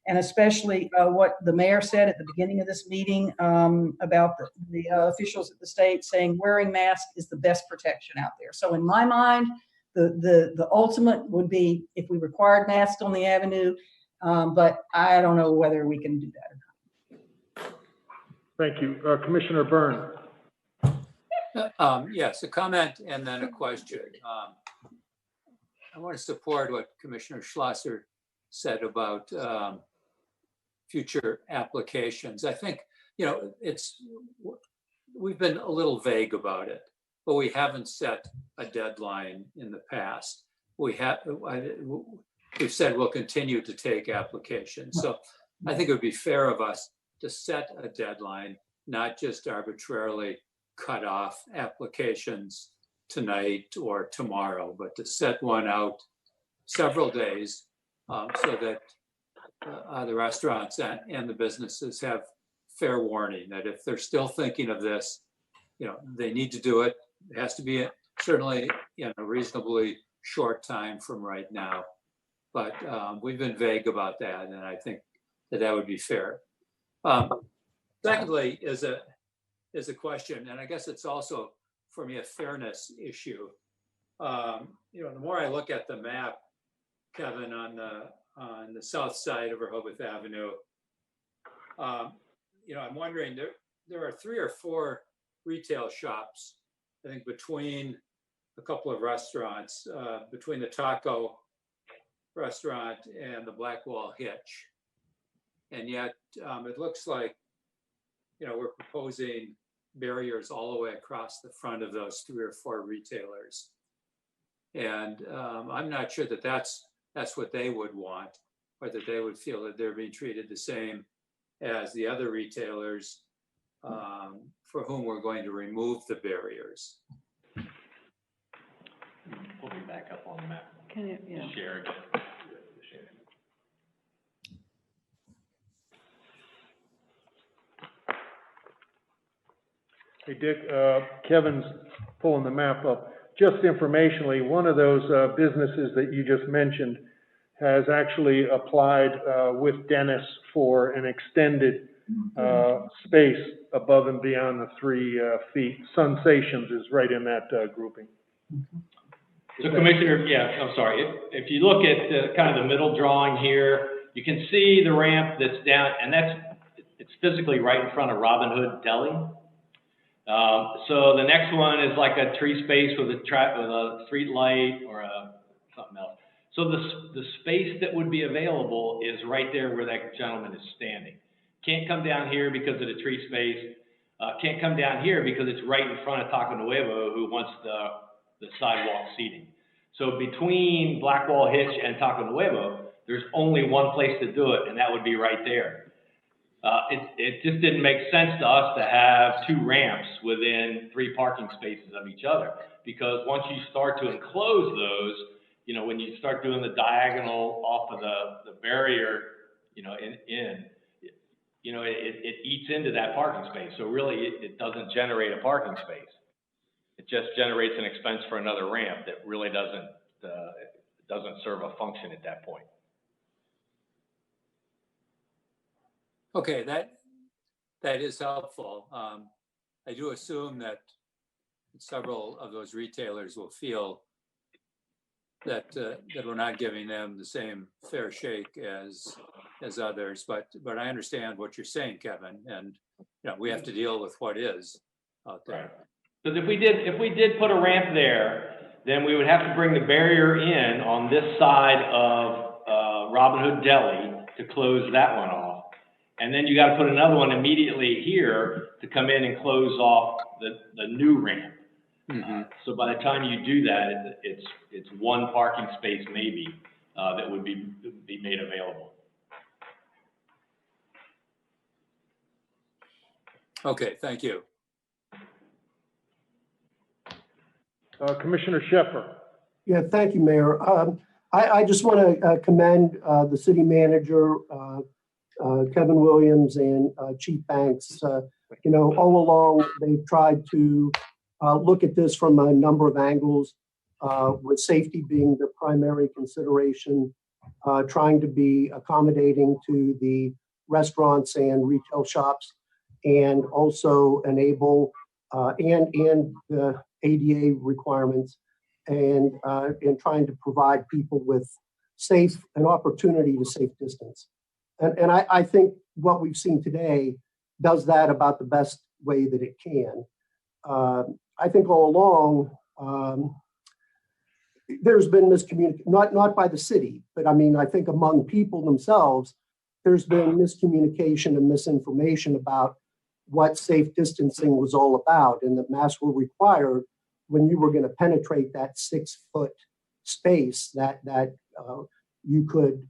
and especially what the mayor said at the beginning of this meeting about the officials at the state saying wearing masks is the best protection out there. So in my mind, the ultimate would be if we required masks on the avenue, but I don't know whether we can do that or not. Thank you. Commissioner Byrne. Yes, a comment and then a question. I want to support what Commissioner Schlosser said about future applications. I think, we've been a little vague about it, but we haven't set a deadline in the past. We've said we'll continue to take applications. So I think it would be fair of us to set a deadline, not just arbitrarily cut off applications tonight or tomorrow, but to set one out several days so that the restaurants and the businesses have fair warning that if they're still thinking of this, they need to do it. It has to be certainly in a reasonably short time from right now. But we've been vague about that, and I think that would be fair. Secondly, is a question, and I guess it's also for me a fairness issue. The more I look at the map, Kevin, on the south side of Rehoboth Avenue, I'm wondering, there are 3 or 4 retail shops, I think, between a couple of restaurants, between the taco restaurant and the Blackwall Hitch. And yet it looks like, we're proposing barriers all the way across the front of those 3 or 4 retailers. And I'm not sure that that's what they would want, or that they would feel that they're being treated the same as the other retailers for whom we're going to remove the barriers. We'll be back up on the map. Can you, Share again. Hey, Dick, Kevin's pulling the map up. Just informationally, one of those businesses that you just mentioned has actually applied with Dennis for an extended space above and beyond the 3 feet. Sensations is right in that grouping. So Commissioner, yeah, I'm sorry. If you look at the, kind of the middle drawing here, you can see the ramp that's down, and it's physically right in front of Robin Hood Deli. So the next one is like a tree space with a street light or something else. So the space that would be available is right there where that gentleman is standing. Can't come down here because of the tree space. Can't come down here because it's right in front of Taco Nuevo, who wants the sidewalk seating. So between Blackwall Hitch and Taco Nuevo, there's only one place to do it, and that would be right there. It just didn't make sense to us to have 2 ramps within 3 parking spaces of each other, because once you start to enclose those, you know, when you start doing the diagonal off of the barrier, you know, you know, it eats into that parking space. So really, it doesn't generate a parking space. It just generates an expense for another ramp that really doesn't serve a function at that point. Okay, that is helpful. I do assume that several of those retailers will feel that we're not giving them the same fair shake as others, but I understand what you're saying, Kevin, and you know, we have to deal with what is out there. Because if we did put a ramp there, then we would have to bring the barrier in on this side of Robin Hood Deli to close that one off. And then you got to put another one immediately here to come in and close off the new ramp. Mm-hmm. So by the time you do that, it's 1 parking space maybe that would be made available. Okay, thank you. Commissioner Sheffer. Yeah, thank you, Mayor. I just want to commend the city manager, Kevin Williams, and Chief Banks. You know, all along, they've tried to look at this from a number of angles, with safety being the primary consideration, trying to be accommodating to the restaurants and retail shops, and also enable and the ADA requirements, and trying to provide people with an opportunity to safe distance. And I think what we've seen today does that about the best way that it can. I think all along, there's been miscommunication, not by the city, but I mean, I think among people themselves, there's been miscommunication and misinformation about what safe distancing was all about, and that masks were required when you were going to penetrate that 6-foot space that you could,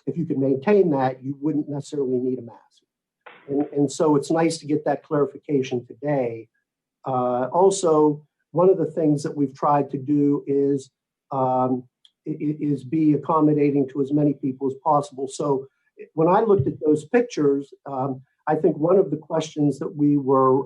if you could maintain that, you wouldn't necessarily need a mask. And so it's nice to get that clarification today. Also, one of the things that we've tried to do is be accommodating to as many people as possible. So when I looked at those pictures, I think one of the questions that we were,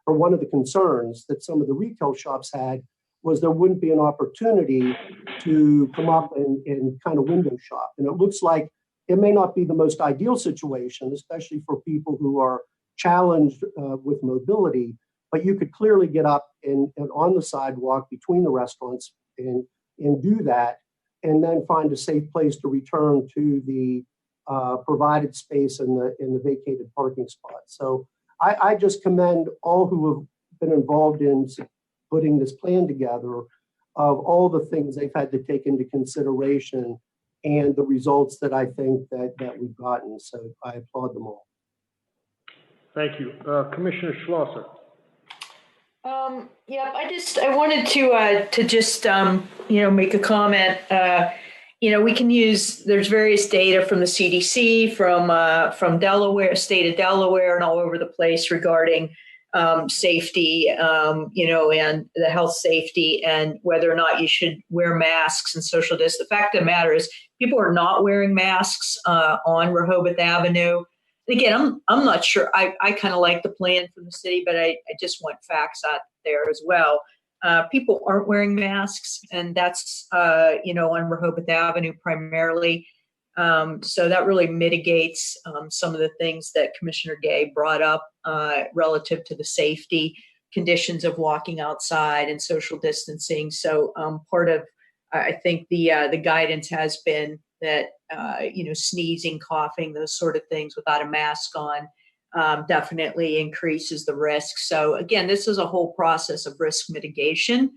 or one of the concerns that some of the retail shops had, was there wouldn't be an opportunity to come up and kind of window shop. And it looks like it may not be the most ideal situation, especially for people who are challenged with mobility, but you could clearly get up and on the sidewalk between the restaurants and do that, and then find a safe place to return to the provided space in the vacated parking spot. So I just commend all who have been involved in putting this plan together, of all the things they've had to take into consideration and the results that I think that we've gotten. So I applaud them all. Thank you. Commissioner Schlosser. Yeah, I wanted to just, make a comment. We can use, there's various data from the CDC, from Delaware, state of Delaware, and all over the place regarding safety, and the health safety, and whether or not you should wear masks and social distance. The fact of the matter is, people are not wearing masks on Rehoboth Avenue. And again, I'm not sure. I kind of like the plan from the city, but I just want facts out there as well. People aren't wearing masks, and that's on Rehoboth Avenue primarily. So that really mitigates some of the things that Commissioner Gay brought up relative to the safety conditions of walking outside and social distancing. So part of, I think the guidance has been that, sneezing, coughing, those sort of things without a mask on definitely increases the risk. So again, this is a whole process of risk mitigation.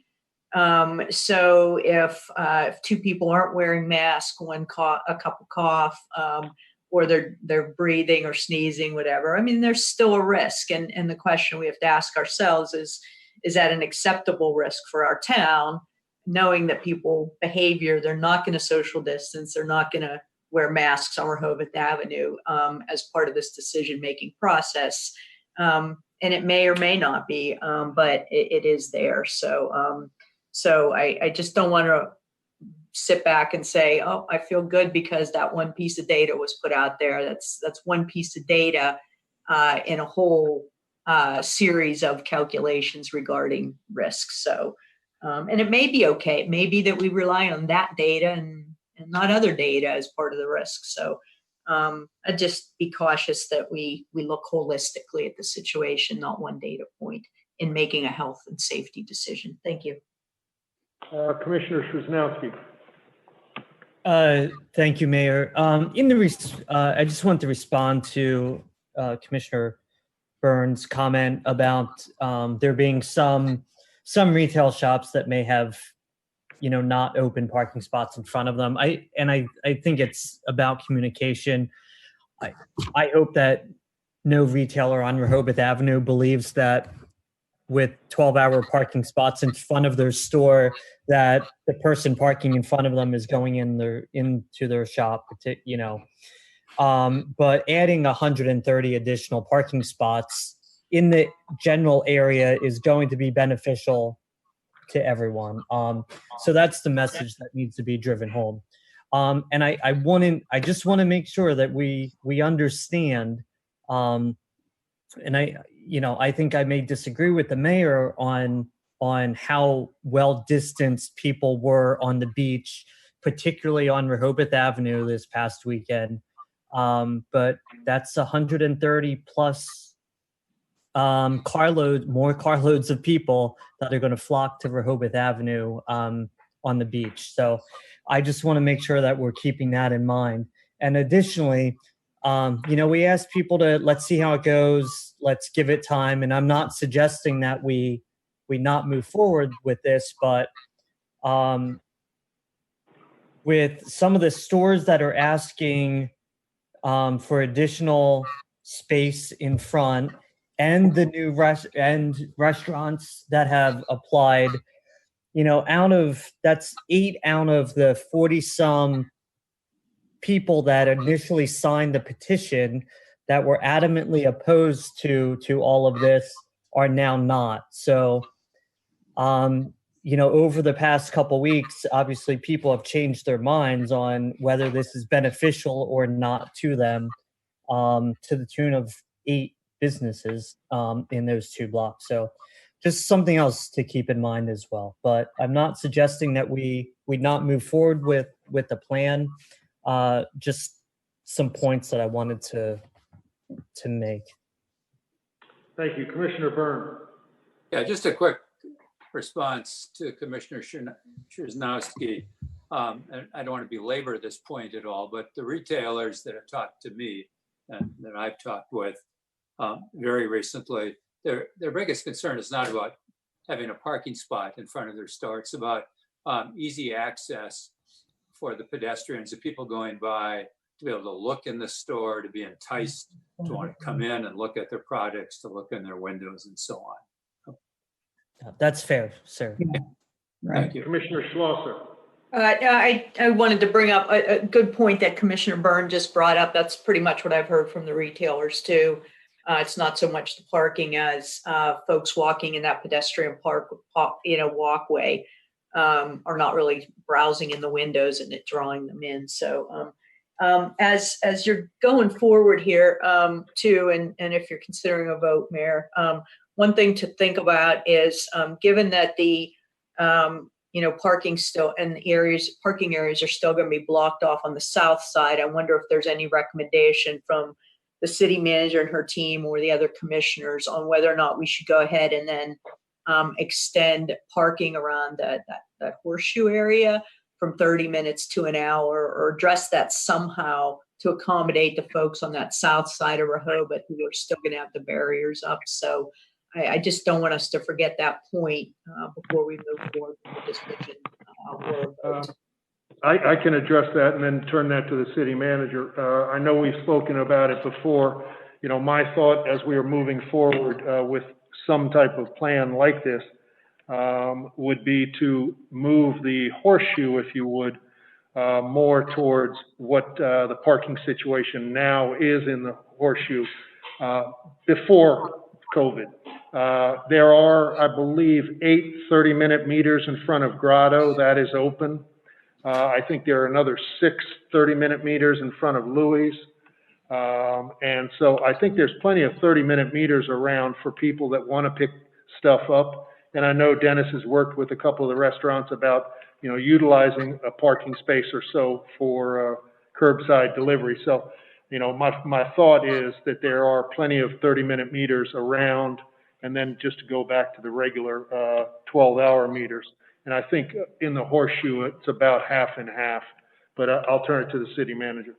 So if two people aren't wearing masks, a couple cough, or they're breathing or sneezing, whatever, I mean, there's still a risk. And the question we have to ask ourselves is that an acceptable risk for our town, knowing that people behavior, they're not going to social distance, they're not going to wear masks on Rehoboth Avenue as part of this decision-making process. And it may or may not be, but it is there. So I just don't want to sit back and say, oh, I feel good because that one piece of data was put out there. That's one piece of data in a whole series of calculations regarding risks. So, and it may be okay. It may be that we rely on that data and not other data as part of the risk. So I'd just be cautious that we look holistically at the situation, not one data point, in making a health and safety decision. Thank you. Commissioner Szymanski. Thank you, Mayor. I just want to respond to Commissioner Burns' comment about there being some retail shops that may have, not open parking spots in front of them. I think it's about communication. I hope that no retailer on Rehoboth Avenue believes that with 12-hour parking spots in front of their store, that the person parking in front of them is going into their shop, but adding 130 additional parking spots in the general area is going to be beneficial to everyone. So that's the message that needs to be driven home. And I just want to make sure that we understand, and I think I may disagree with the mayor on how well distanced people were on the beach, particularly on Rehoboth Avenue this past weekend. But that's 130 plus more carloads of people that are going to flock to Rehoboth Avenue on the beach. So I just want to make sure that we're keeping that in mind. And additionally, we ask people to, let's see how it goes. Let's give it time. And I'm not suggesting that we not move forward with this, but with some of the stores that are asking for additional space in front and the new restaurants that have applied, that's 8 out of the 40 some people that initially signed the petition that were adamantly opposed to all of this are now not. So, over the past couple weeks, obviously people have changed their minds on whether this is beneficial or not to them, to the tune of 8 businesses in those 2 blocks. So just something else to keep in mind as well. But I'm not suggesting that we not move forward with the plan. Just some points that I wanted to make. Thank you. Commissioner Byrne. Yeah, just a quick response to Commissioner Szymanski. And I don't want to belabor this point at all, but the retailers that have talked to me and that I've talked with very recently, their biggest concern is not about having a parking spot in front of their store. It's about easy access for the pedestrians, the people going by, to be able to look in the store, to be enticed to want to come in and look at their products, to look in their windows and so on. That's fair, sir. Yeah. Right. Thank you. Commissioner Schlosser. I wanted to bring up a good point that Commissioner Byrne just brought up. That's pretty much what I've heard from the retailers too. It's not so much the parking as folks walking in that pedestrian walkway are not really browsing in the windows and it drawing them in. So as you're going forward here too, and if you're considering a vote, Mayor, one thing to think about is given that the parking still and parking areas are still going to be blocked off on the south side. I wonder if there's any recommendation from the city manager and her team or the other commissioners on whether or not we should go ahead and then extend parking around that horseshoe area from 30 minutes to an hour, or address that somehow to accommodate the folks on that south side of Rehoboth who are still going to have the barriers up. So I just don't want us to forget that point before we move forward with the decision. I can address that and then turn that to the city manager. I know we've spoken about it before. My thought as we are moving forward with some type of plan like this would be to move the horseshoe, if you would, more towards what the parking situation now is in the horseshoe before COVID. There are, I believe, 8 30-minute meters in front of Grotto. That is open. I think there are another 6 30-minute meters in front of Louis. And so I think there's plenty of 30-minute meters around for people that want to pick stuff up. And I know Dennis has worked with a couple of the restaurants about, utilizing a parking space or so for curbside delivery. So, my thought is that there are plenty of 30-minute meters around, and then just to go back to the regular 12-hour meters. And I think in the horseshoe, it's about half and half, but I'll turn it to the city manager.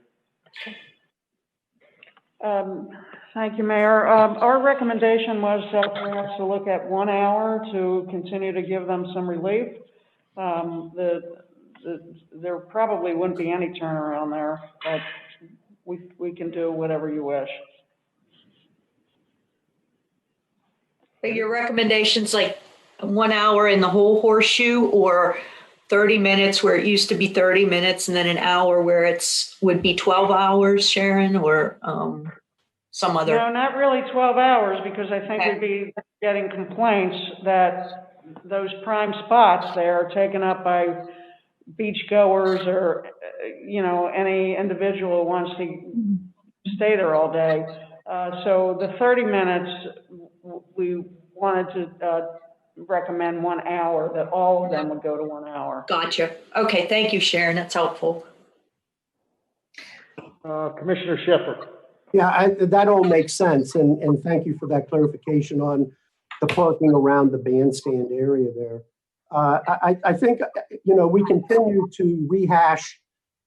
Thank you, Mayor. Our recommendation was perhaps to look at 1 hour to continue to give them some relief. There probably wouldn't be any turnaround there, but we can do whatever you wish. But your recommendations, like 1 hour in the whole horseshoe, or 30 minutes where it used to be 30 minutes and then an hour where would be 12 hours, Sharon, or some other? No, not really 12 hours, because I think we'd be getting complaints that those prime spots there are taken up by beachgoers or, any individual who wants to stay there all day. So the 30 minutes, we wanted to recommend 1 hour, that all of them would go to 1 hour. Gotcha. Okay, thank you, Sharon. That's helpful. Commissioner Shepherd. Yeah, that all makes sense, and thank you for that clarification on the parking around the bandstand area there. I think, we continue to rehash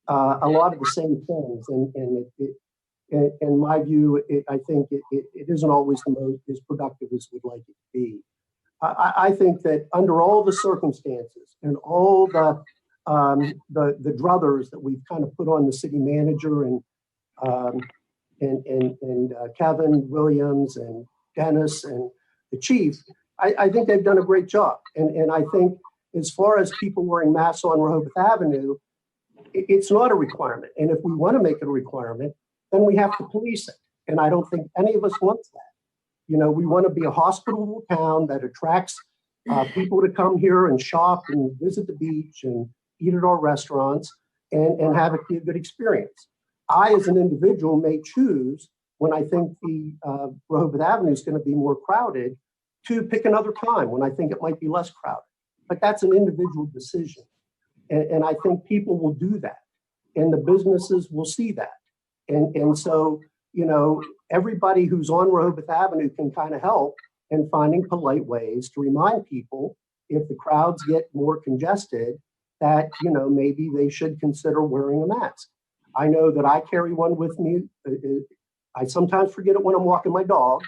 a lot of the same things, and in my view, I think it isn't always the most as productive as we'd like it to be. I think that under all the circumstances and all the druthers that we've kind of put on the city manager and Kevin Williams and Dennis and the chief, I think they've done a great job. And I think as far as people wearing masks on Rehoboth Avenue, it's not a requirement. And if we want to make it a requirement, then we have to police it. And I don't think any of us wants that. We want to be a hospitable town that attracts people to come here and shop and visit the beach and eat at our restaurants and have it be a good experience. I, as an individual, may choose when I think the Rehoboth Avenue is going to be more crowded to pick another time when I think it might be less crowded. But that's an individual decision. And I think people will do that. And the businesses will see that. And so, everybody who's on Rehoboth Avenue can kind of help in finding polite ways to remind people, if the crowds get more congested, that, maybe they should consider wearing a mask. I know that I carry one with me. I sometimes forget it when I'm walking my dog,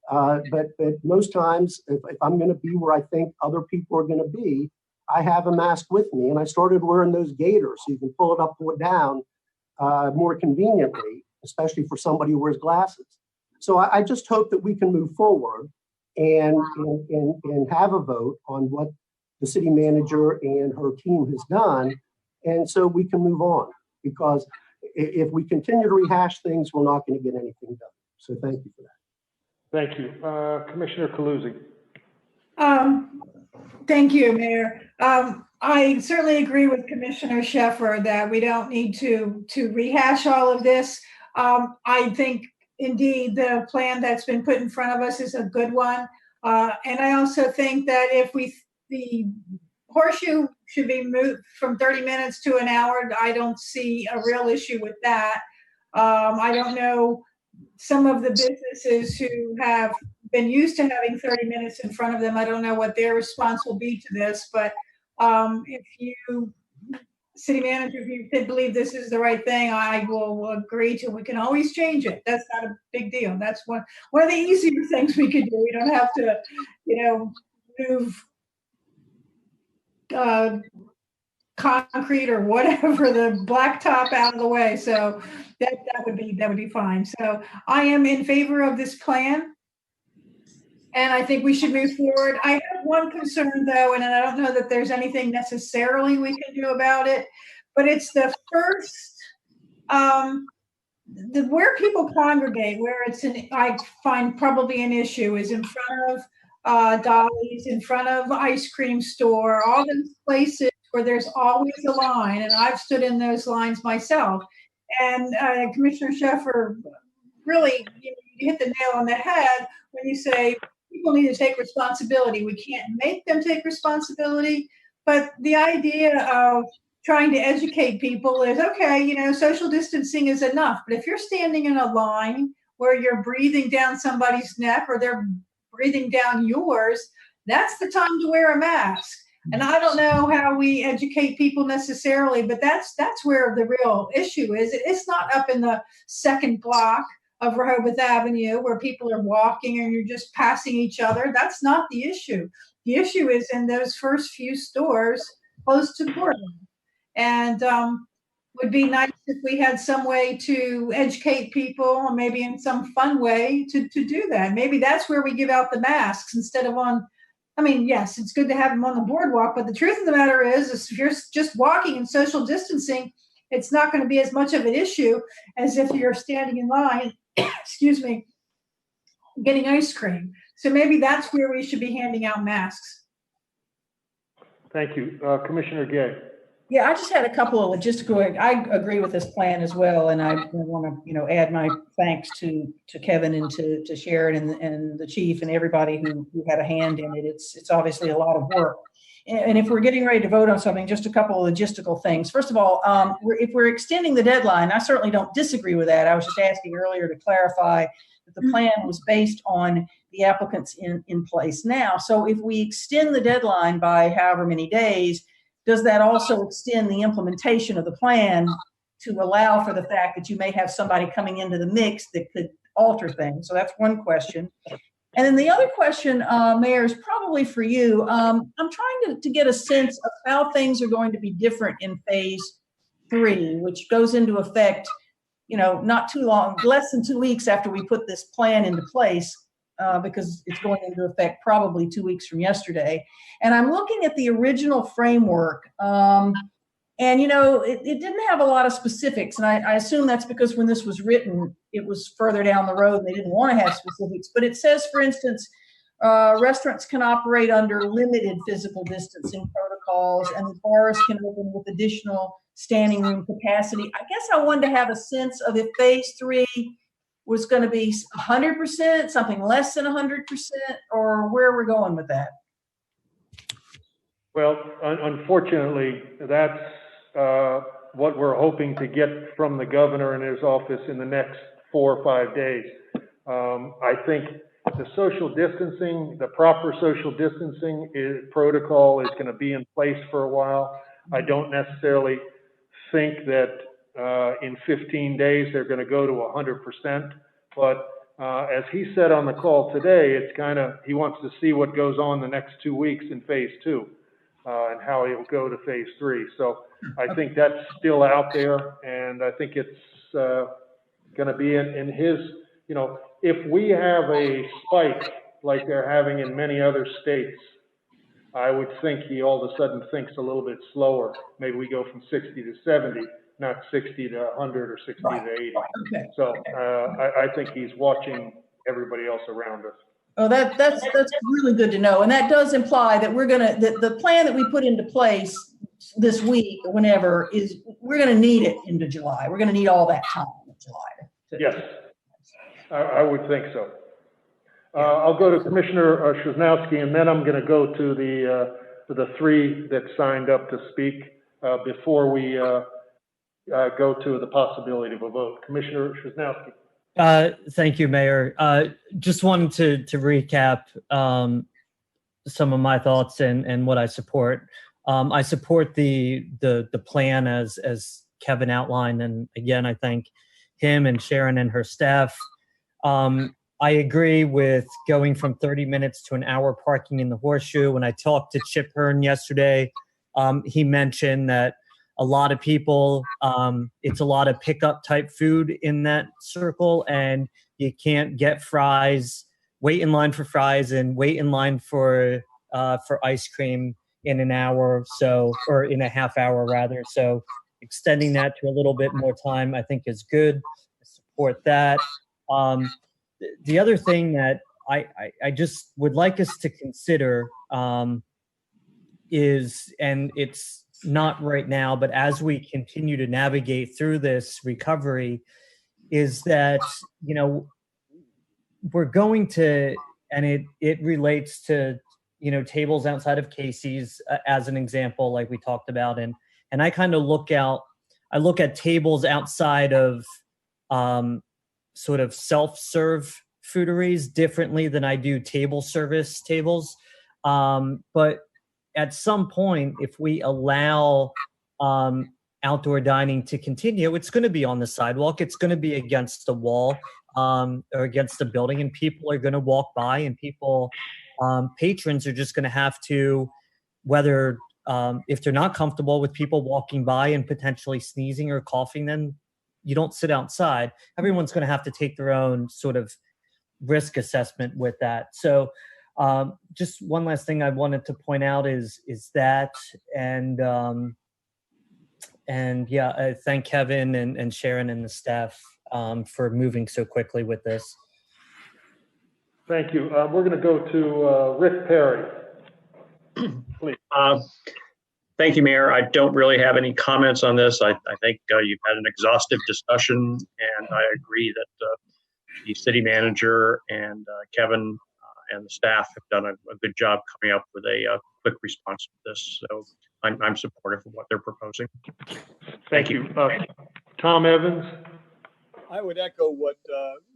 but most times, if I'm going to be where I think other people are going to be, I have a mask with me. And I started wearing those gaiters so you can pull it up, pull it down more conveniently, especially for somebody who wears glasses. So I just hope that we can move forward and have a vote on what the city manager and her team has done, and so we can move on. Because if we continue to rehash things, we're not going to get anything done. So thank you for that. Thank you. Commissioner Calusi. Thank you, Mayor. I certainly agree with Commissioner Sheffer that we don't need to rehash all of this. I think, indeed, the plan that's been put in front of us is a good one. And I also think that if the Horseshoe should be moved from 30 minutes to an hour. I don't see a real issue with that. I don't know, some of the businesses who have been used to having 30 minutes in front of them, I don't know what their response will be to this, but if you, city manager, if you believe this is the right thing, I will agree to, we can always change it. That's not a big deal. That's one of the easier things we could do. We don't have to, move concrete or whatever, the blacktop out of the way. So that would be fine. So I am in favor of this plan, and I think we should move forward. I have one concern though, and I don't know that there's anything necessarily we can do about it, but it's the first, where people congregate, where I find probably an issue is in front of Dolly's, in front of ice cream store, all those places where there's always a line, and I've stood in those lines myself. And Commissioner Sheffer, really, you hit the nail on the head when you say people need to take responsibility. We can't make them take responsibility, but the idea of trying to educate people is, okay, social distancing is enough. But if you're standing in a line where you're breathing down somebody's neck or they're breathing down yours, that's the time to wear a mask. And I don't know how we educate people necessarily, but that's where the real issue is. It's not up in the second block of Rehoboth Avenue where people are walking and you're just passing each other. That's not the issue. The issue is in those first few stores close to Portland. And would be nice if we had some way to educate people, or maybe in some fun way to do that. Maybe that's where we give out the masks instead of yes, it's good to have them on the boardwalk, but the truth of the matter is if you're just walking and social distancing, it's not going to be as much of an issue as if you're standing in line, excuse me, getting ice cream. So maybe that's where we should be handing out masks. Thank you. Commissioner Gay. Yeah, I just had a couple of logistical, I agree with this plan as well. And I want to, add my thanks to Kevin and to Sharon and the chief and everybody who had a hand in it. It's obviously a lot of work. And if we're getting ready to vote on something, just a couple of logistical things. First of all, if we're extending the deadline, I certainly don't disagree with that. I was just asking earlier to clarify that the plan was based on the applicants in place now. So if we extend the deadline by however many days, does that also extend the implementation of the plan to allow for the fact that you may have somebody coming into the mix that could alter things? So that's one question. And then the other question, Mayor, is probably for you. I'm trying to get a sense of how things are going to be different in phase 3, which goes into effect, not too long, less than 2 weeks after we put this plan into place. Because it's going into effect probably 2 weeks from yesterday. And I'm looking at the original framework, and it didn't have a lot of specifics. And I assume that's because when this was written, it was further down the road and they didn't want to have specifics. But it says, for instance, restaurants can operate under limited physical distancing protocols, and the bars can open with additional standing room capacity. I guess I wanted to have a sense of if phase 3 was going to be 100%, something less than 100%, or where we're going with that. Well, unfortunately, that's what we're hoping to get from the governor in his office in the next 4 or 5 days. I think the social distancing, the proper social distancing protocol is going to be in place for a while. I don't necessarily think that in 15 days they're going to go to 100%, but as he said on the call today, it's he wants to see what goes on the next 2 weeks in phase 2 and how he'll go to phase 3. So I think that's still out there, and I think it's going to be in his, if we have a spike like they're having in many other states, I would think he all of a sudden thinks a little bit slower. Maybe we go from 60 to 70, not 60 to 100 or 60 to 80. Okay. So I think he's watching everybody else around us. Oh, that's really good to know. And that does imply that the plan that we put into place this week or whenever we're going to need it into July. We're going to need all that time in July. Yes, I would think so. I'll go to Commissioner Szymanowski, and then I'm going to go to the the three that signed up to speak before we go to the possibility of a vote. Commissioner Szymanski. Thank you, Mayor. Just wanted to recap some of my thoughts and what I support. I support the plan as Kevin outlined, and again, I thank him and Sharon and her staff. I agree with going from 30 minutes to an hour parking in the Horseshoe. When I talked to Chip Hearn yesterday, he mentioned that a lot of people, it's a lot of pickup type food in that circle, and you can't get fries, wait in line for fries and wait in line for ice cream in an hour, so, or in a half hour rather. So extending that to a little bit more time, I think is good. I support that. The other thing that I just would like us to consider is, and it's not right now, but as we continue to navigate through this recovery, is that, you know, we're going to, and it relates to, you know, tables outside of Casey's as an example, like we talked about, and I kind of look at tables outside of sort of self-serve fooderies differently than I do table service tables. But at some point, if we allow outdoor dining to continue, it's going to be on the sidewalk. It's going to be against the wall or against the building, and people are going to walk by, and patrons are just going to have to, whether if they're not comfortable with people walking by and potentially sneezing or coughing, then you don't sit outside. Everyone's going to have to take their own sort of risk assessment with that. So just one last thing I wanted to point out is that, and yeah, I thank Kevin and Sharon and the staff for moving so quickly with this. Thank you. We're going to go to Rick Perry. Please. Thank you, Mayor. I don't really have any comments on this. I think you've had an exhaustive discussion, and I agree that the city manager and Kevin and the staff have done a good job coming up with a quick response to this. So I'm supportive of what they're proposing. Thank you. Tom Evans. I would echo what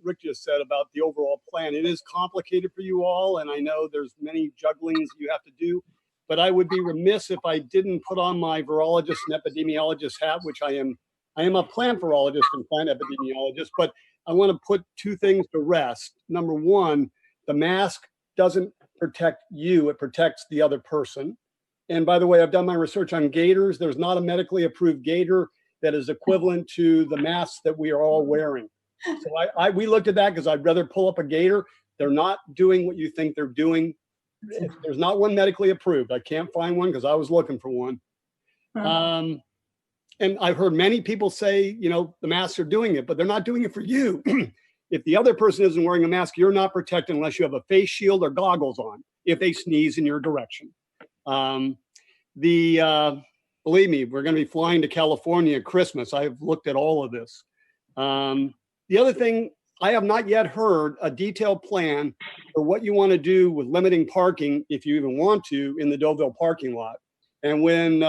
Rick just said about the overall plan. It is complicated for you all, and I know there's many jugglings you have to do, but I would be remiss if I didn't put on my virologist and epidemiologist hat, which I am a plant virologist and plant epidemiologist, but I want to put two things to rest. Number one, the mask doesn't protect you, it protects the other person. And by the way, I've done my research on gaiters. There's not a medically approved gaiter that is equivalent to the masks that we are all wearing. So we looked at that because I'd rather pull up a gaiter. They're not doing what you think they're doing. There's not one medically approved. I can't find one because I was looking for one. And I've heard many people say, you know, the masks are doing it, but they're not doing it for you. If the other person isn't wearing a mask, you're not protected unless you have a face shield or goggles on if they sneeze in your direction. Believe me, we're going to be flying to California at Christmas. I've looked at all of this. The other thing, I have not yet heard a detailed plan for what you want to do with limiting parking, if you even want to, in the Deauville parking lot. And when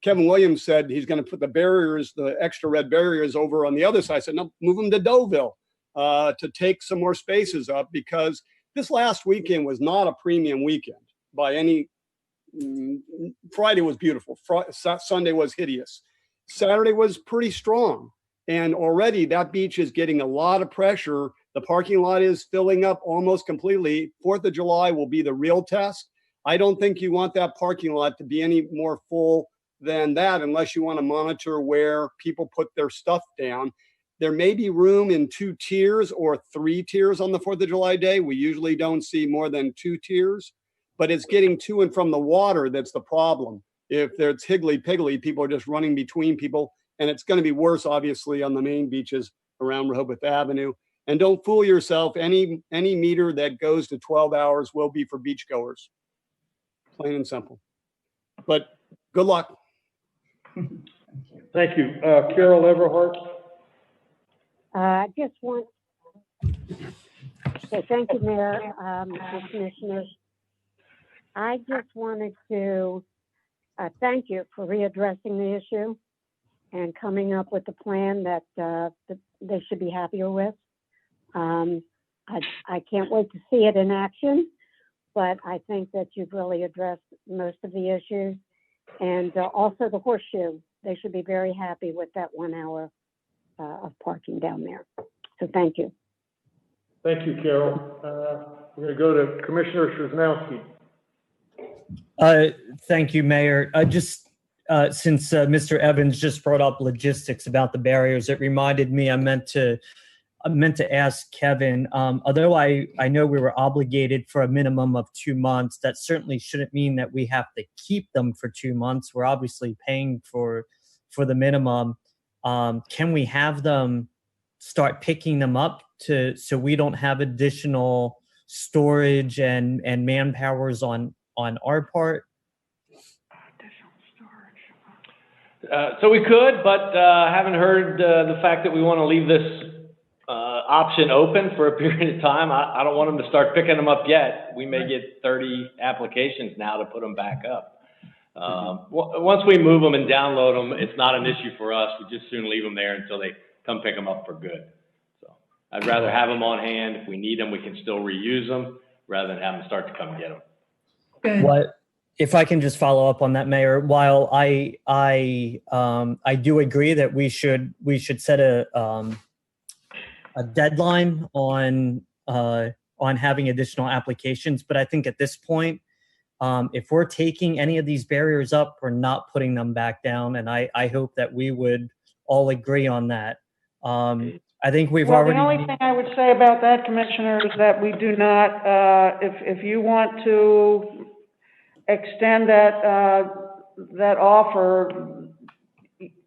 Kevin Williams said he's going to put the barriers, the extra red barriers over on the other side, I said, no, move them to Deauville to take some more spaces up, because this last weekend was not a premium weekend by any. Friday was beautiful. Sunday was hideous. Saturday was pretty strong. And already that beach is getting a lot of pressure. The parking lot is filling up almost completely. 4th of July will be the real test. I don't think you want that parking lot to be any more full than that unless you want to monitor where people put their stuff down. There may be room in 2 tiers or 3 tiers on the 4th of July day. We usually don't see more than 2 tiers, but it's getting to and from the water that's the problem. If there's higgly-piggly, people are just running between people, and it's going to be worse, obviously, on the main beaches around Rehoboth Avenue. And don't fool yourself, any meter that goes to 12 hours will be for beachgoers. Plain and simple. But good luck. Thank you. Carol Everhart. I just want to say thank you, Mayor, and Commissioners. I just wanted to thank you for readdressing the issue and coming up with a plan that they should be happier with. I can't wait to see it in action, but I think that you've really addressed most of the issues. And also the horseshoe, they should be very happy with that 1 hour of parking down there. So thank you. Thank you, Carol. We're going to go to Commissioner Szymanski. Thank you, Mayor. Just since Mr. Evans just brought up logistics about the barriers, it reminded me I meant to ask Kevin, although I know we were obligated for a minimum of 2 months, that certainly shouldn't mean that we have to keep them for 2 months. We're obviously paying for the minimum. Can we have them start picking them up so we don't have additional storage and manpowers on our part? So we could, but haven't heard the fact that we want to leave this option open for a period of time. I don't want them to start picking them up yet. We may get 30 applications now to put them back up. Once we move them and download them, it's not an issue for us. We just soon leave them there until they come pick them up for good. So I'd rather have them on hand. If we need them, we can still reuse them rather than have them start to come get them. Good. What, if I can just follow up on that, Mayor, while I do agree that we should set a deadline on having additional applications, but I think at this point, if we're taking any of these barriers up, we're not putting them back down, and I hope that we would all agree on that. I think we've already. The only thing I would say about that, Commissioner, is that we do not. If you want to extend that offer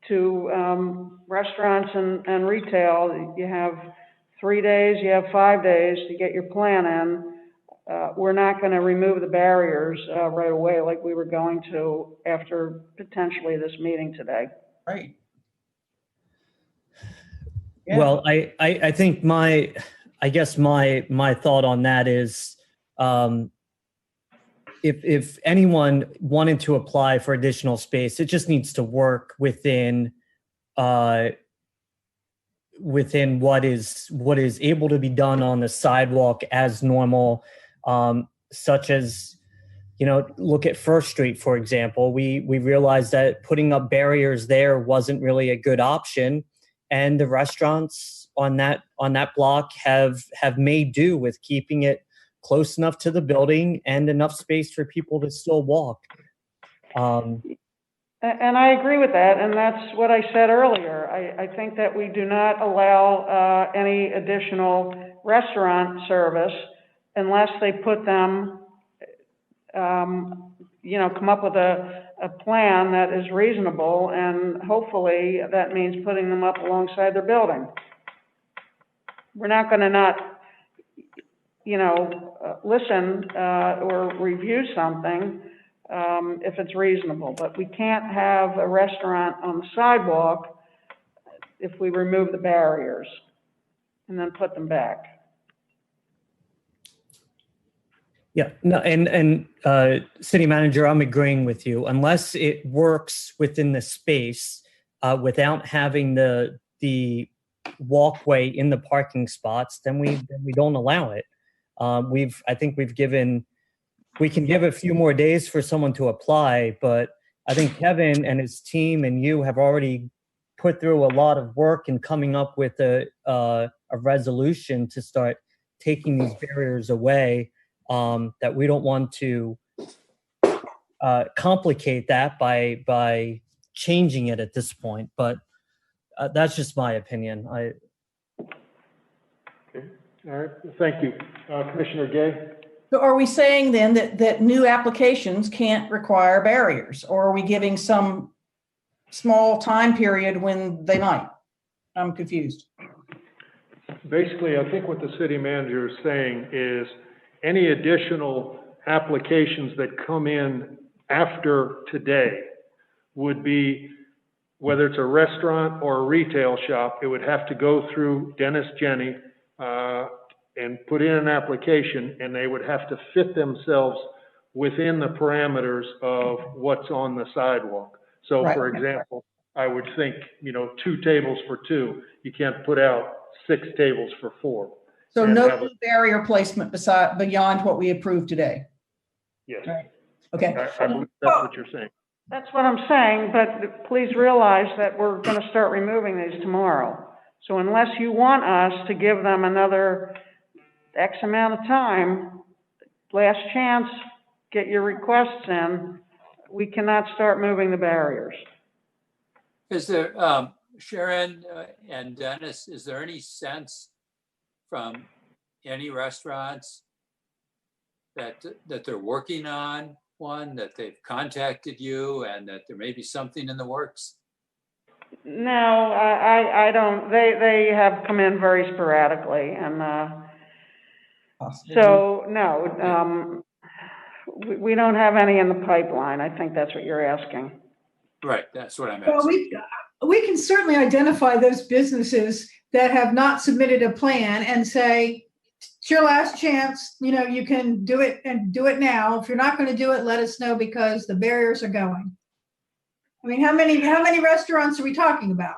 to restaurants and retail, you have 3 days, you have 5 days to get your plan in. We're not going to remove the barriers right away like we were going to after potentially this meeting today. Right. Yeah. Well, I think my thought on that is, if anyone wanted to apply for additional space, it just needs to work within what is able to be done on the sidewalk as normal, such as, look at First Street, for example. We realized that putting up barriers there wasn't really a good option, and the restaurants on that block have made do with keeping it close enough to the building and enough space for people to still walk. And I agree with that, and that's what I said earlier. I think that we do not allow any additional restaurant service unless they put them, come up with a plan that is reasonable, and hopefully that means putting them up alongside their building. We're not going to not, listen or review something if it's reasonable, but we can't have a restaurant on the sidewalk if we remove the barriers and then put them back. Yeah, no, and City Manager, I'm agreeing with you. Unless it works within the space, without having the walkway in the parking spots, then we don't allow it. I think we can give a few more days for someone to apply, but I think Kevin and his team and you have already put through a lot of work in coming up with a resolution to start taking these barriers away. That we don't want to complicate that by changing it at this point, but that's just my opinion. Okay. All right. Thank you. Commissioner Gay? So are we saying then that new applications can't require barriers, or are we giving some small time period when they might? I'm confused. Basically, I think what the city manager is saying is any additional applications that come in after today would be, whether it's a restaurant or a retail shop, it would have to go through Dennis Jenny and put in an application, and they would have to fit themselves within the parameters of what's on the sidewalk. So Right. for example, I would think, 2 tables for 2. You can't put out 6 tables for 4. So And no have new barrier placement beyond what we approved today. Yes, Okay. I believe that's what you're saying. That's what I'm saying, but please realize that we're gonna start removing these tomorrow. So unless you want us to give them another X amount of time, last chance, get your requests in, we cannot start moving the barriers. Is there, Sharon and Dennis, is there any sense from any restaurants that they're working on one, that they've contacted you and that there may be something in the works? No, I don't, they have come in very sporadically and, so, no, we don't have any in the pipeline. I think that's what you're asking. Right, that's what I'm Well, asking. we can certainly identify those businesses that have not submitted a plan and say, it's your last chance, you can do it and do it now. If you're not going to do it, let us know because the barriers are going. I mean, how many restaurants are we talking about?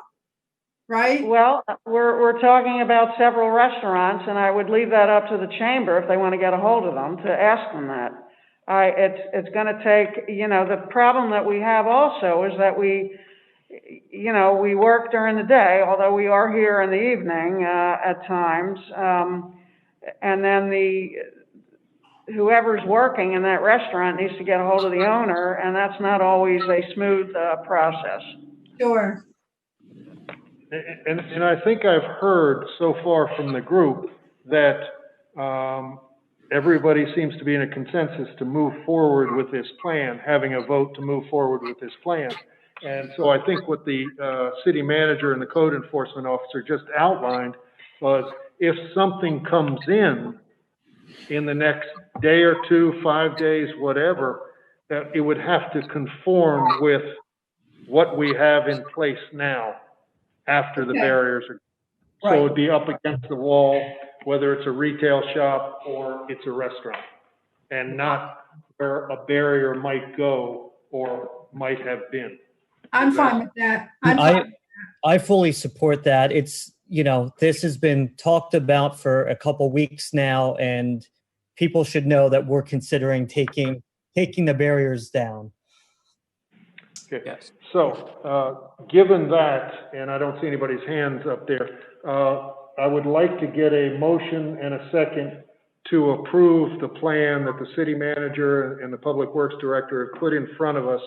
Right? Well, we're talking about several restaurants, and I would leave that up to the chamber if they want to get a hold of them to ask them that. It's going to take, the problem that we have also is that we work during the day, although we are here in the evening at times, and then whoever's working in that restaurant needs to get a hold of the owner, and that's not always a smooth process. Sure. And I think I've heard so far from the group that everybody seems to be in a consensus to move forward with this plan, having a vote to move forward with this plan. And so I think what the city manager and the code enforcement officer just outlined was if something comes in the next day or 2, 5 days, whatever, that it would have to conform with what we have in place now after the barriers are. So it would be up against the wall, whether it's a retail shop or it's a restaurant, and not where a barrier might go or might have been. I'm fine with that. I fully support that. It's, this has been talked about for a couple weeks now, and people should know that we're considering taking the barriers down. Okay. Yes. So, given that, and I don't see anybody's hands up there, I would like to get a motion and a second to approve the plan that the city manager and the public works director have put in front of us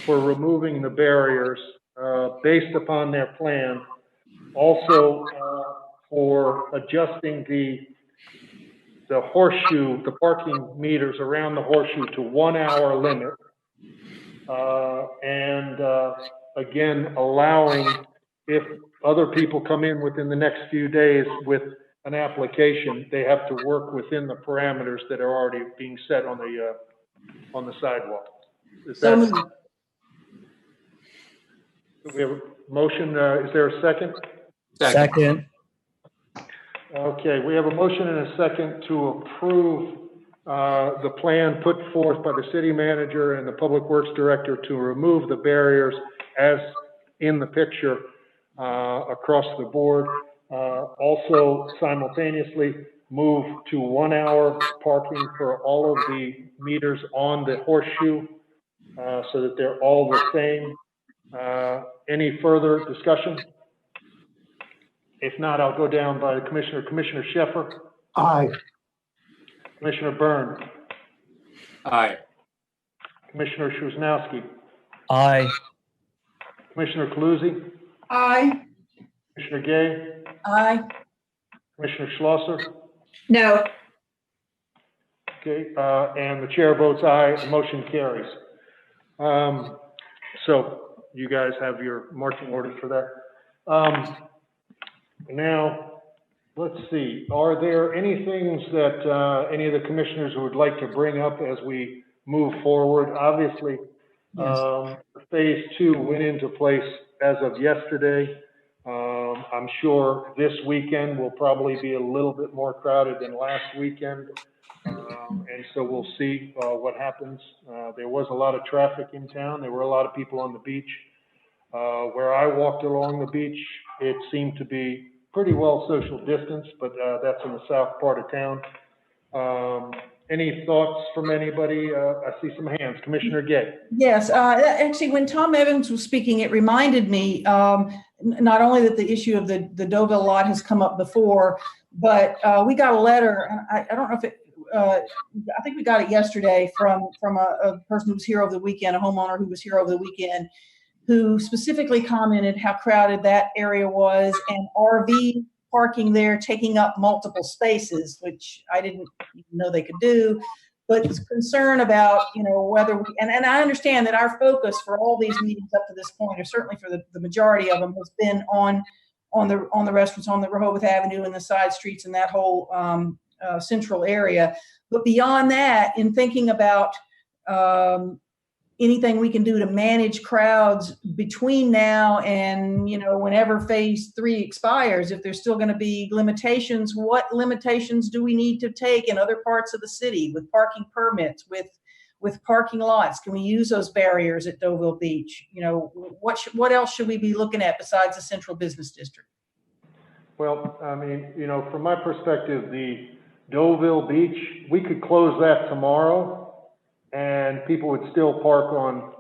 for removing the barriers based upon their plan. Also, for adjusting the horseshoe, the parking meters around the horseshoe to 1 hour limit. And again, allowing, if other people come in within the next few days with an application, they have to work within the parameters that are already being set on the sidewalk. We have a motion, is there a second? Second. Okay, we have a motion and a second to approve the plan put forth by the city manager and the public works director to remove the barriers as in the picture across the board. Also simultaneously move to 1 hour parking for all of the meters on the horseshoe so that they're all the same. Any further discussion? If not, I'll go down by the commissioner. Commissioner Sheffer? Aye. Commissioner Byrne? Aye. Commissioner Szuznowski? Aye. Commissioner Kaluzzi? Aye. Commissioner Gay? Aye. Commissioner Schlosser? No. Okay, and the chair votes aye, the motion carries. So you guys have your marching orders for that. Now, let's see, are there any things that any of the commissioners would like to bring up as we move forward? Obviously, phase 2 went into place as of yesterday. I'm sure this weekend will probably be a little bit more crowded than last weekend. And so we'll see what happens. There was a lot of traffic in town. There were a lot of people on the beach. Where I walked along the beach, it seemed to be pretty well social distance, but that's in the south part of town. Any thoughts from anybody? I see some hands. Commissioner Gay. Yes, actually, when Tom Evans was speaking, it reminded me not only that the issue of the Deauville lot has come up before, but we got a letter, and I don't know if it, I think we got it yesterday from a person who was here over the weekend, a homeowner who was here over the weekend, who specifically commented how crowded that area was, and RV parking there taking up multiple spaces, which I didn't even know they could do. But it's concern about, whether we, and I understand that our focus for all these meetings up to this point, or certainly for the majority of them, has been on the restaurants on the Rehoboth Avenue and the side streets and that whole central area. But beyond that, in thinking about anything we can do to manage crowds between now and, whenever phase 3 expires, if there's still going to be limitations, what limitations do we need to take in other parts of the city with parking permits, with parking lots? Can we use those barriers at Deauville Beach? What else should we be looking at besides the central business district? Well, I mean, from my perspective, the Deauville Beach, we could close that tomorrow and people would still park on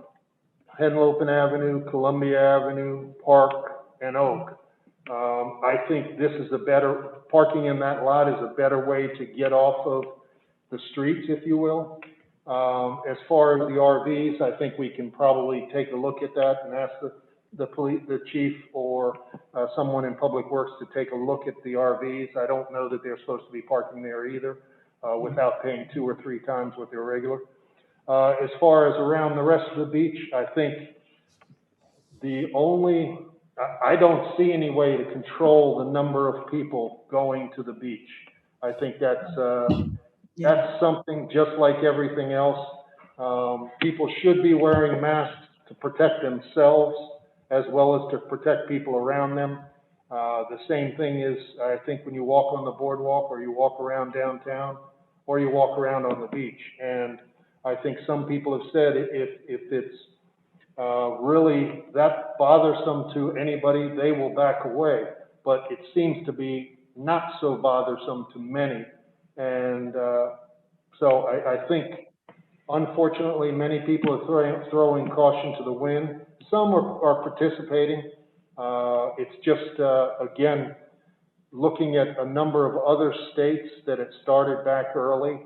Henlopen Avenue, Columbia Avenue, Park, and Oak. I think this is parking in that lot is a better way to get off of the streets, if you will. As far as the RVs, I think we can probably take a look at that and ask the chief or someone in Public Works to take a look at the RVs. I don't know that they're supposed to be parking there either, without paying 2 or 3 times what they're regular. As far as around the rest of the beach, I think I don't see any way to control the number of people going to the beach. I think that's something just like everything else. People should be wearing masks to protect themselves as well as to protect people around them. The same thing is, I think, when you walk on the boardwalk or you walk around downtown or you walk around on the beach. And I think some people have said if it's really that bothersome to anybody, they will back away. But it seems to be not so bothersome to many. And so I think, unfortunately, many people are throwing caution to the wind. Some are participating. It's just, again, looking at a number of other states that had started back early.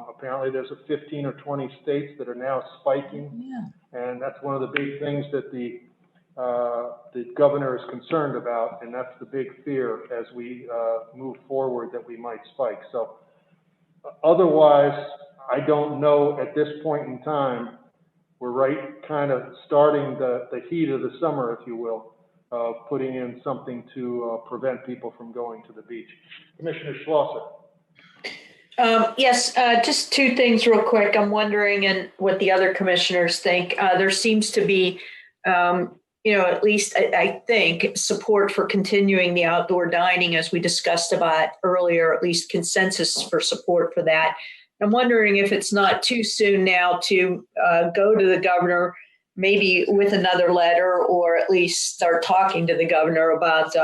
Apparently there's 15 or 20 states that are now spiking. Yeah. And that's one of the big things that the governor is concerned about, and that's the big fear as we move forward, that we might spike. So otherwise, I don't know at this point in time. We're right kind of starting the heat of the summer, if you will, putting in something to prevent people from going to the beach. Commissioner Schlosser. Yes, just 2 things real quick. I'm wondering, and what the other commissioners think. There seems to be, at least I think, support for continuing the outdoor dining, as we discussed about earlier, at least consensus for support for that. I'm wondering if it's not too soon now to go to the governor, maybe with another letter, or at least start talking to the governor about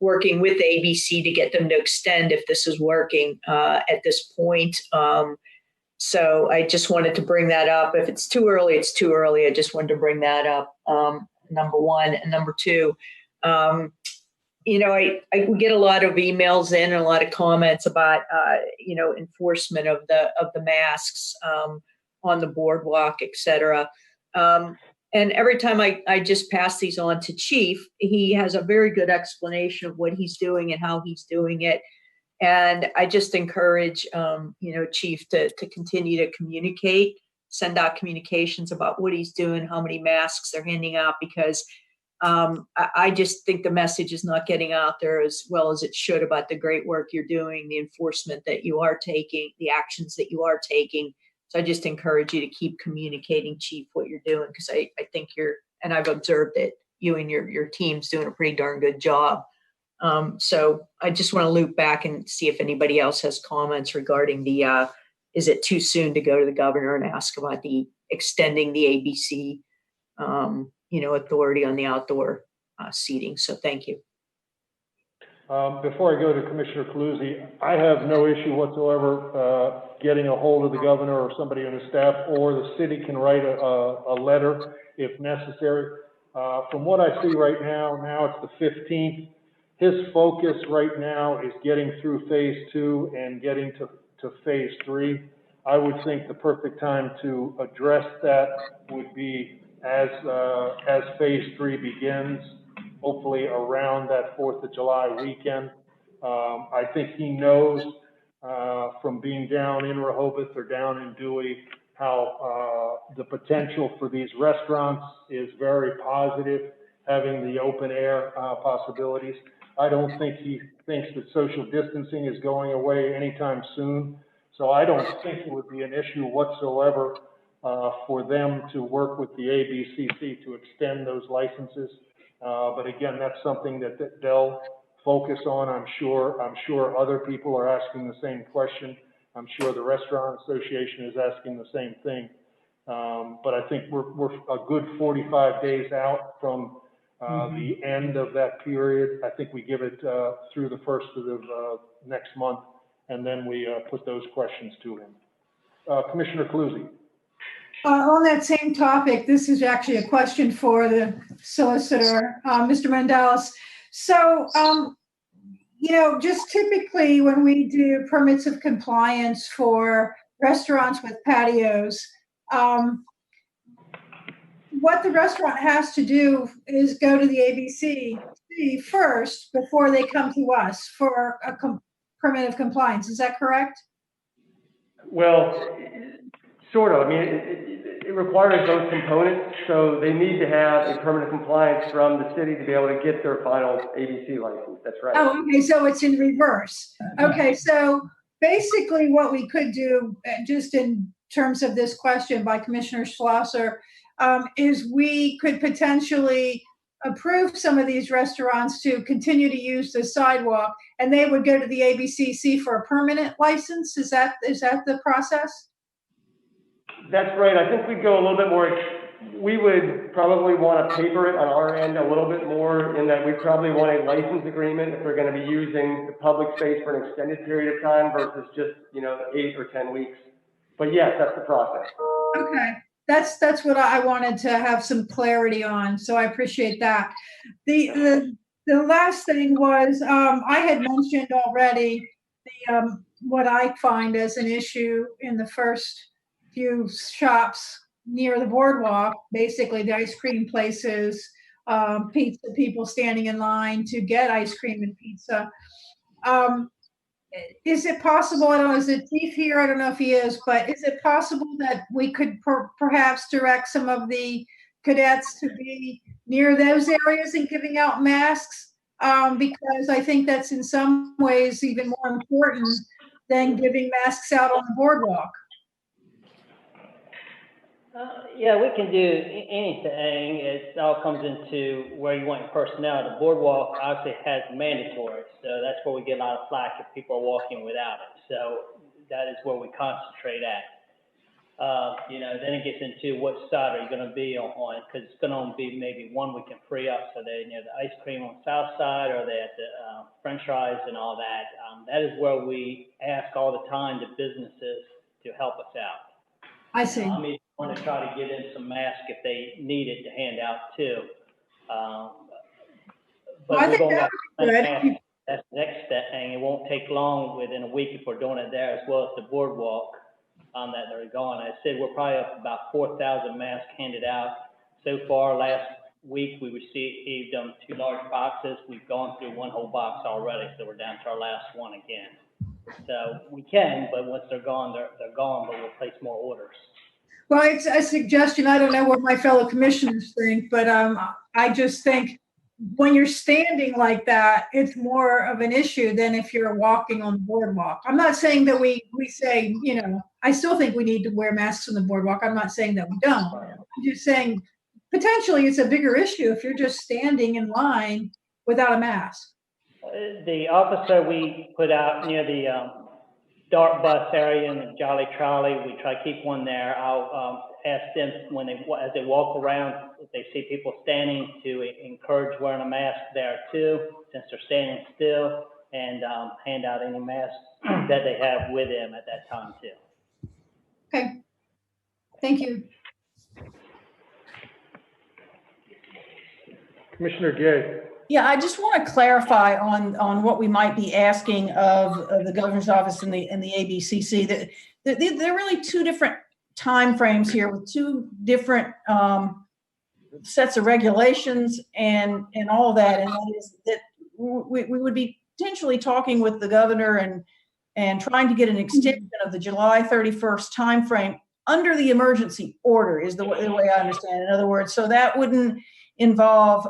working with ABC to get them to extend if this is working at this point. So I just wanted to bring that up. If it's too early, it's too early. I just wanted to bring that up, number one. And number 2, I get a lot of emails in and a lot of comments about, enforcement of the masks on the boardwalk, et cetera. And every time I just pass these on to Chief, he has a very good explanation of what he's doing and how he's doing it. And I just encourage, Chief to continue to communicate, send out communications about what he's doing, how many masks they're handing out, because I just think the message is not getting out there as well as it should about the great work you're doing, the enforcement that you are taking, the actions that you are taking. So I just encourage you to keep communicating, Chief, what you're doing, because I think and I've observed that you and your team's doing a pretty darn good job. So I just want to loop back and see if anybody else has comments regarding the is it too soon to go to the governor and ask about the extending the ABC, authority on the outdoor seating? So thank you. Before I go to Commissioner Coluzzi, I have no issue whatsoever getting a hold of the governor or somebody on his staff, or the city can write a letter if necessary. From what I see right now it's the 15th. His focus right now is getting through phase 2 and getting to phase 3. I would think the perfect time to address that would be as phase 3 begins, hopefully around that 4th of July weekend. I think he knows from being down in Rehoboth or down in Dewey how the potential for these restaurants is very positive, having the open air possibilities. I don't think he thinks that social distancing is going away anytime soon. So I don't think it would be an issue whatsoever for them to work with the ABCC to extend those licenses. But again, that's something that they'll focus on. I'm sure other people are asking the same question. I'm sure the Restaurant Association is asking the same thing. But I think we're a good 45 days out from the end of that period. I think we give it through the first of the next month, and then we put those questions to him. Commissioner Coluzzi. On that same topic, this is actually a question for the solicitor, Mr. Mandalis. So, just typically when we do permits of compliance for restaurants with patios, what the restaurant has to do is go to the ABC first before they come to us for a permit of compliance. Is that correct? Well, sort of. I mean, it requires those components, so they need to have a permanent compliance from the city to be able to get their final ABC license. That's right. Oh, okay, so it's in reverse. Okay, so basically what we could do, just in terms of this question by Commissioner Schlosser, is we could potentially approve some of these restaurants to continue to use the sidewalk, and they would go to the ABCC for a permanent license. Is that the process? That's right. I think we'd go a little bit more. We would probably want to paper it on our end a little bit more, in that we probably want a license agreement if we're going to be using the public space for an extended period of time versus just 8 or 10 weeks. But yes, that's the process. Okay. That's what I wanted to have some clarity on. So I appreciate that. The last thing was, I had mentioned already what I find as an issue in the first few shops near the boardwalk, basically the ice cream places, pizza people standing in line to get ice cream and pizza. Is it possible, I don't know, is the chief here? I don't know if he is, but is it possible that we could perhaps direct some of the cadets to be near those areas and giving out masks? Because I think that's in some ways even more important than giving masks out on the boardwalk. Yeah, we can do anything. It all comes into where you want your personnel. The boardwalk obviously has mandatory, so that's where we get a lot of flack if people are walking without it. So that is where we concentrate at. Then it gets into what side are you going to be on, because it's going to be maybe one we can free up. So they the ice cream on the south side, or they at the French fries and all that. That is where we ask all the time the businesses to help us out. I see. I mean, want to try to get in some masks if they need it to hand out too. But I we're think going that would be good. That's the next step, and it won't take long, within a week, if we're doing it there as well as the boardwalk that they're going. I said we're probably up about 4,000 masks handed out so far. Last week we received 2 large boxes. We've gone through 1 whole box already, so we're down to our last one again. So we can, but once they're gone, they're gone, but we'll place more orders. Well, it's a suggestion. I don't know what my fellow commissioners think, but I just think when you're standing like that, it's more of an issue than if you're walking on the boardwalk. I'm not saying that we say, I still think we need to wear masks on the boardwalk. I'm not saying that we don't. I'm just saying potentially it's a bigger issue if you're just standing in line without a mask. The officer we put out near the Dart bus area and the Jolly Trolley, we try to keep one there. I'll ask them when as they walk around, if they see people standing, to encourage wearing a mask there too, since they're standing still, and hand out any masks that they have with them at that time too. Okay. Thank you. Commissioner Gay. Yeah, I just want to clarify on what we might be asking of the governor's office and the ABCC. That there are really two different timeframes here with two different sets of regulations and all of that. And that is that we would be potentially talking with the governor and trying to get an extension of the July 31st timeframe under the emergency order is the way I understand it. In other words, so that wouldn't involve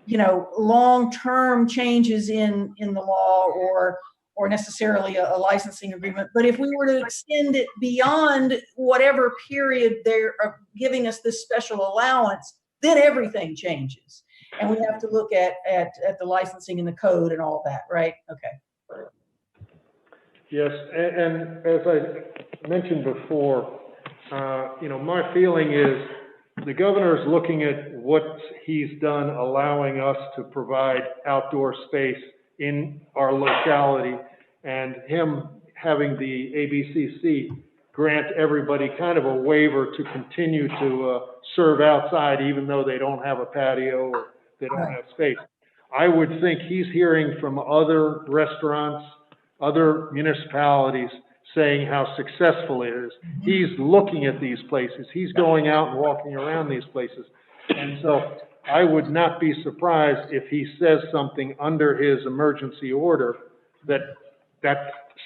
long-term changes in the law or necessarily a licensing agreement. But if we were to extend it beyond whatever period they're giving us this special allowance, then everything changes. And we have to look at the licensing and the code and all that, right? Okay. Yes, and as I mentioned before, my feeling is the governor is looking at what he's done, allowing us to provide outdoor space in our locality, and him having the ABCC grant everybody kind of a waiver to continue to serve outside, even though they don't have a patio or they don't have space. I would think he's hearing from other restaurants, other municipalities, saying how successful it is. He's looking at these places. He's going out and walking around these places. And so I would not be surprised if he says something under his emergency order that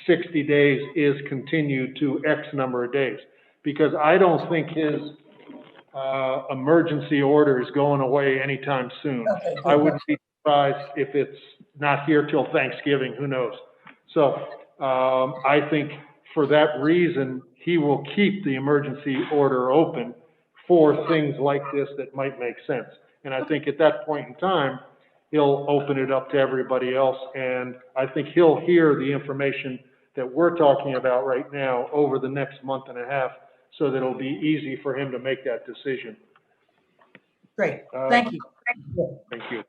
60 days is continued to X number of days. Because I don't think his emergency order is going away anytime soon. I wouldn't be surprised if it's not here till Thanksgiving, who knows? So I think for that reason, he will keep the emergency order open for things like this that might make sense. And I think at that point in time, he'll open it up to everybody else. And I think he'll hear the information that we're talking about right now over the next month and a half, so that it'll be easy for him to make that decision. Great. Thank you. Thank you.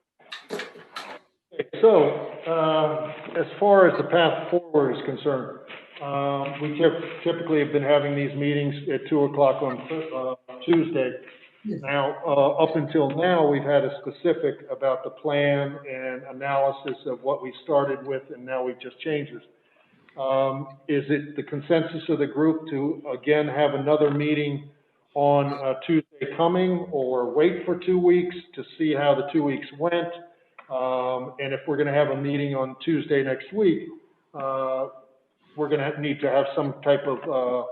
Okay, so as far as the path forward is concerned, we typically have been having these meetings at 2 o'clock on Tuesday. Now, up until now, we've had a specific about the plan and analysis of what we started with, and now we've just changed this. Is it the consensus of the group to, again, have another meeting on Tuesday coming, or wait for 2 weeks to see how the 2 weeks went? And if we're going to have a meeting on Tuesday next week, we're going to need to have some type of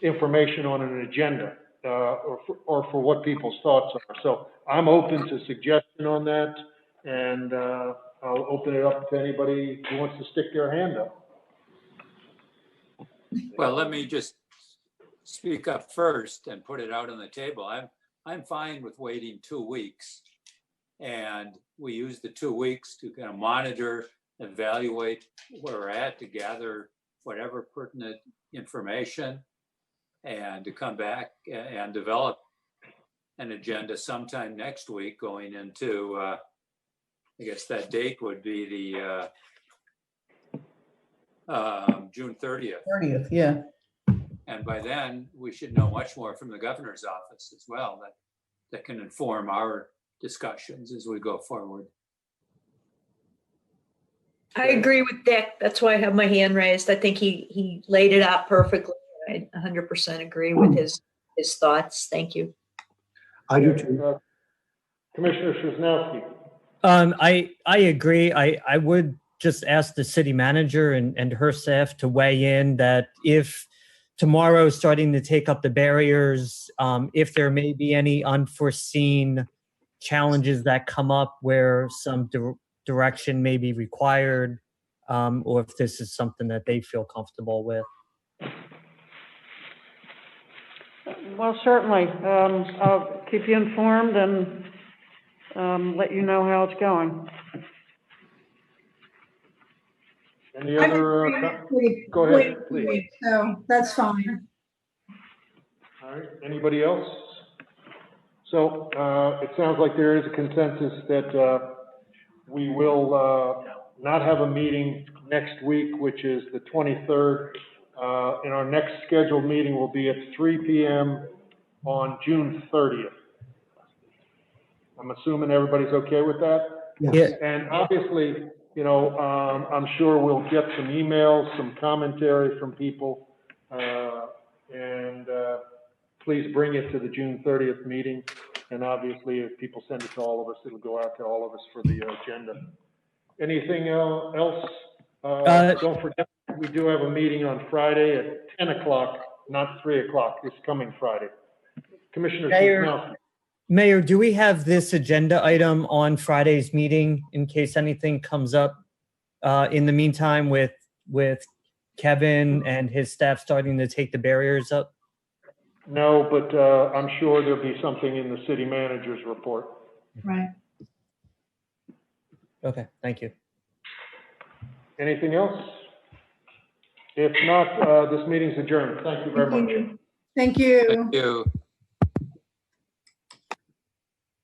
information on an agenda or for what people's thoughts are. So I'm open to suggestion on that, and I'll open it up to anybody who wants to stick their hand up. Well, let me just speak up first and put it out on the table. I'm fine with waiting 2 weeks, and we use the 2 weeks to kind of monitor, evaluate where we're at, to gather whatever pertinent information, and to come back and develop an agenda sometime next week going into, I guess that date would be the June 30th. 30th, yeah. And by then, we should know much more from the governor's office as well that can inform our discussions as we go forward. I agree with Dick. That's why I have my hand raised. I think he laid it out perfectly. I 100% agree with his thoughts. Thank you. I do too. Commissioner Szymanski. I agree. I would just ask the city manager and her staff to weigh in that if tomorrow starting to take up the barriers, if there may be any unforeseen challenges that come up where some direction may be required, or if this is something that they feel comfortable with. Well, certainly. I'll keep you informed and let you know how it's going. Any I'm other, in agreement with- go ahead, with please. it, So that's fine. All right, anybody else? So, it sounds like there is a consensus that, we will, not have a meeting next week, which is the 23rd. And our next scheduled meeting will be at 3 PM on June 30th. I'm assuming everybody's okay with that? Yeah. And obviously, you know, I'm sure we'll get some emails, some commentary from people. And please bring it to the June 30th meeting. And obviously, if people send it to all of us, it'll go out to all of us for the agenda. Anything else? Don't forget, we do have a meeting on Friday at 10 o'clock, not 3 o'clock, this coming Friday. Commissioner Szymanski. Mayor, do we have this agenda item on Friday's meeting in case anything comes up in the meantime with Kevin and his staff starting to take the barriers up? No, but I'm sure there'll be something in the city manager's report. Right. Okay, thank you. Anything else? If not, this meeting's adjourned. Thank you very much. Thank you. Thank you.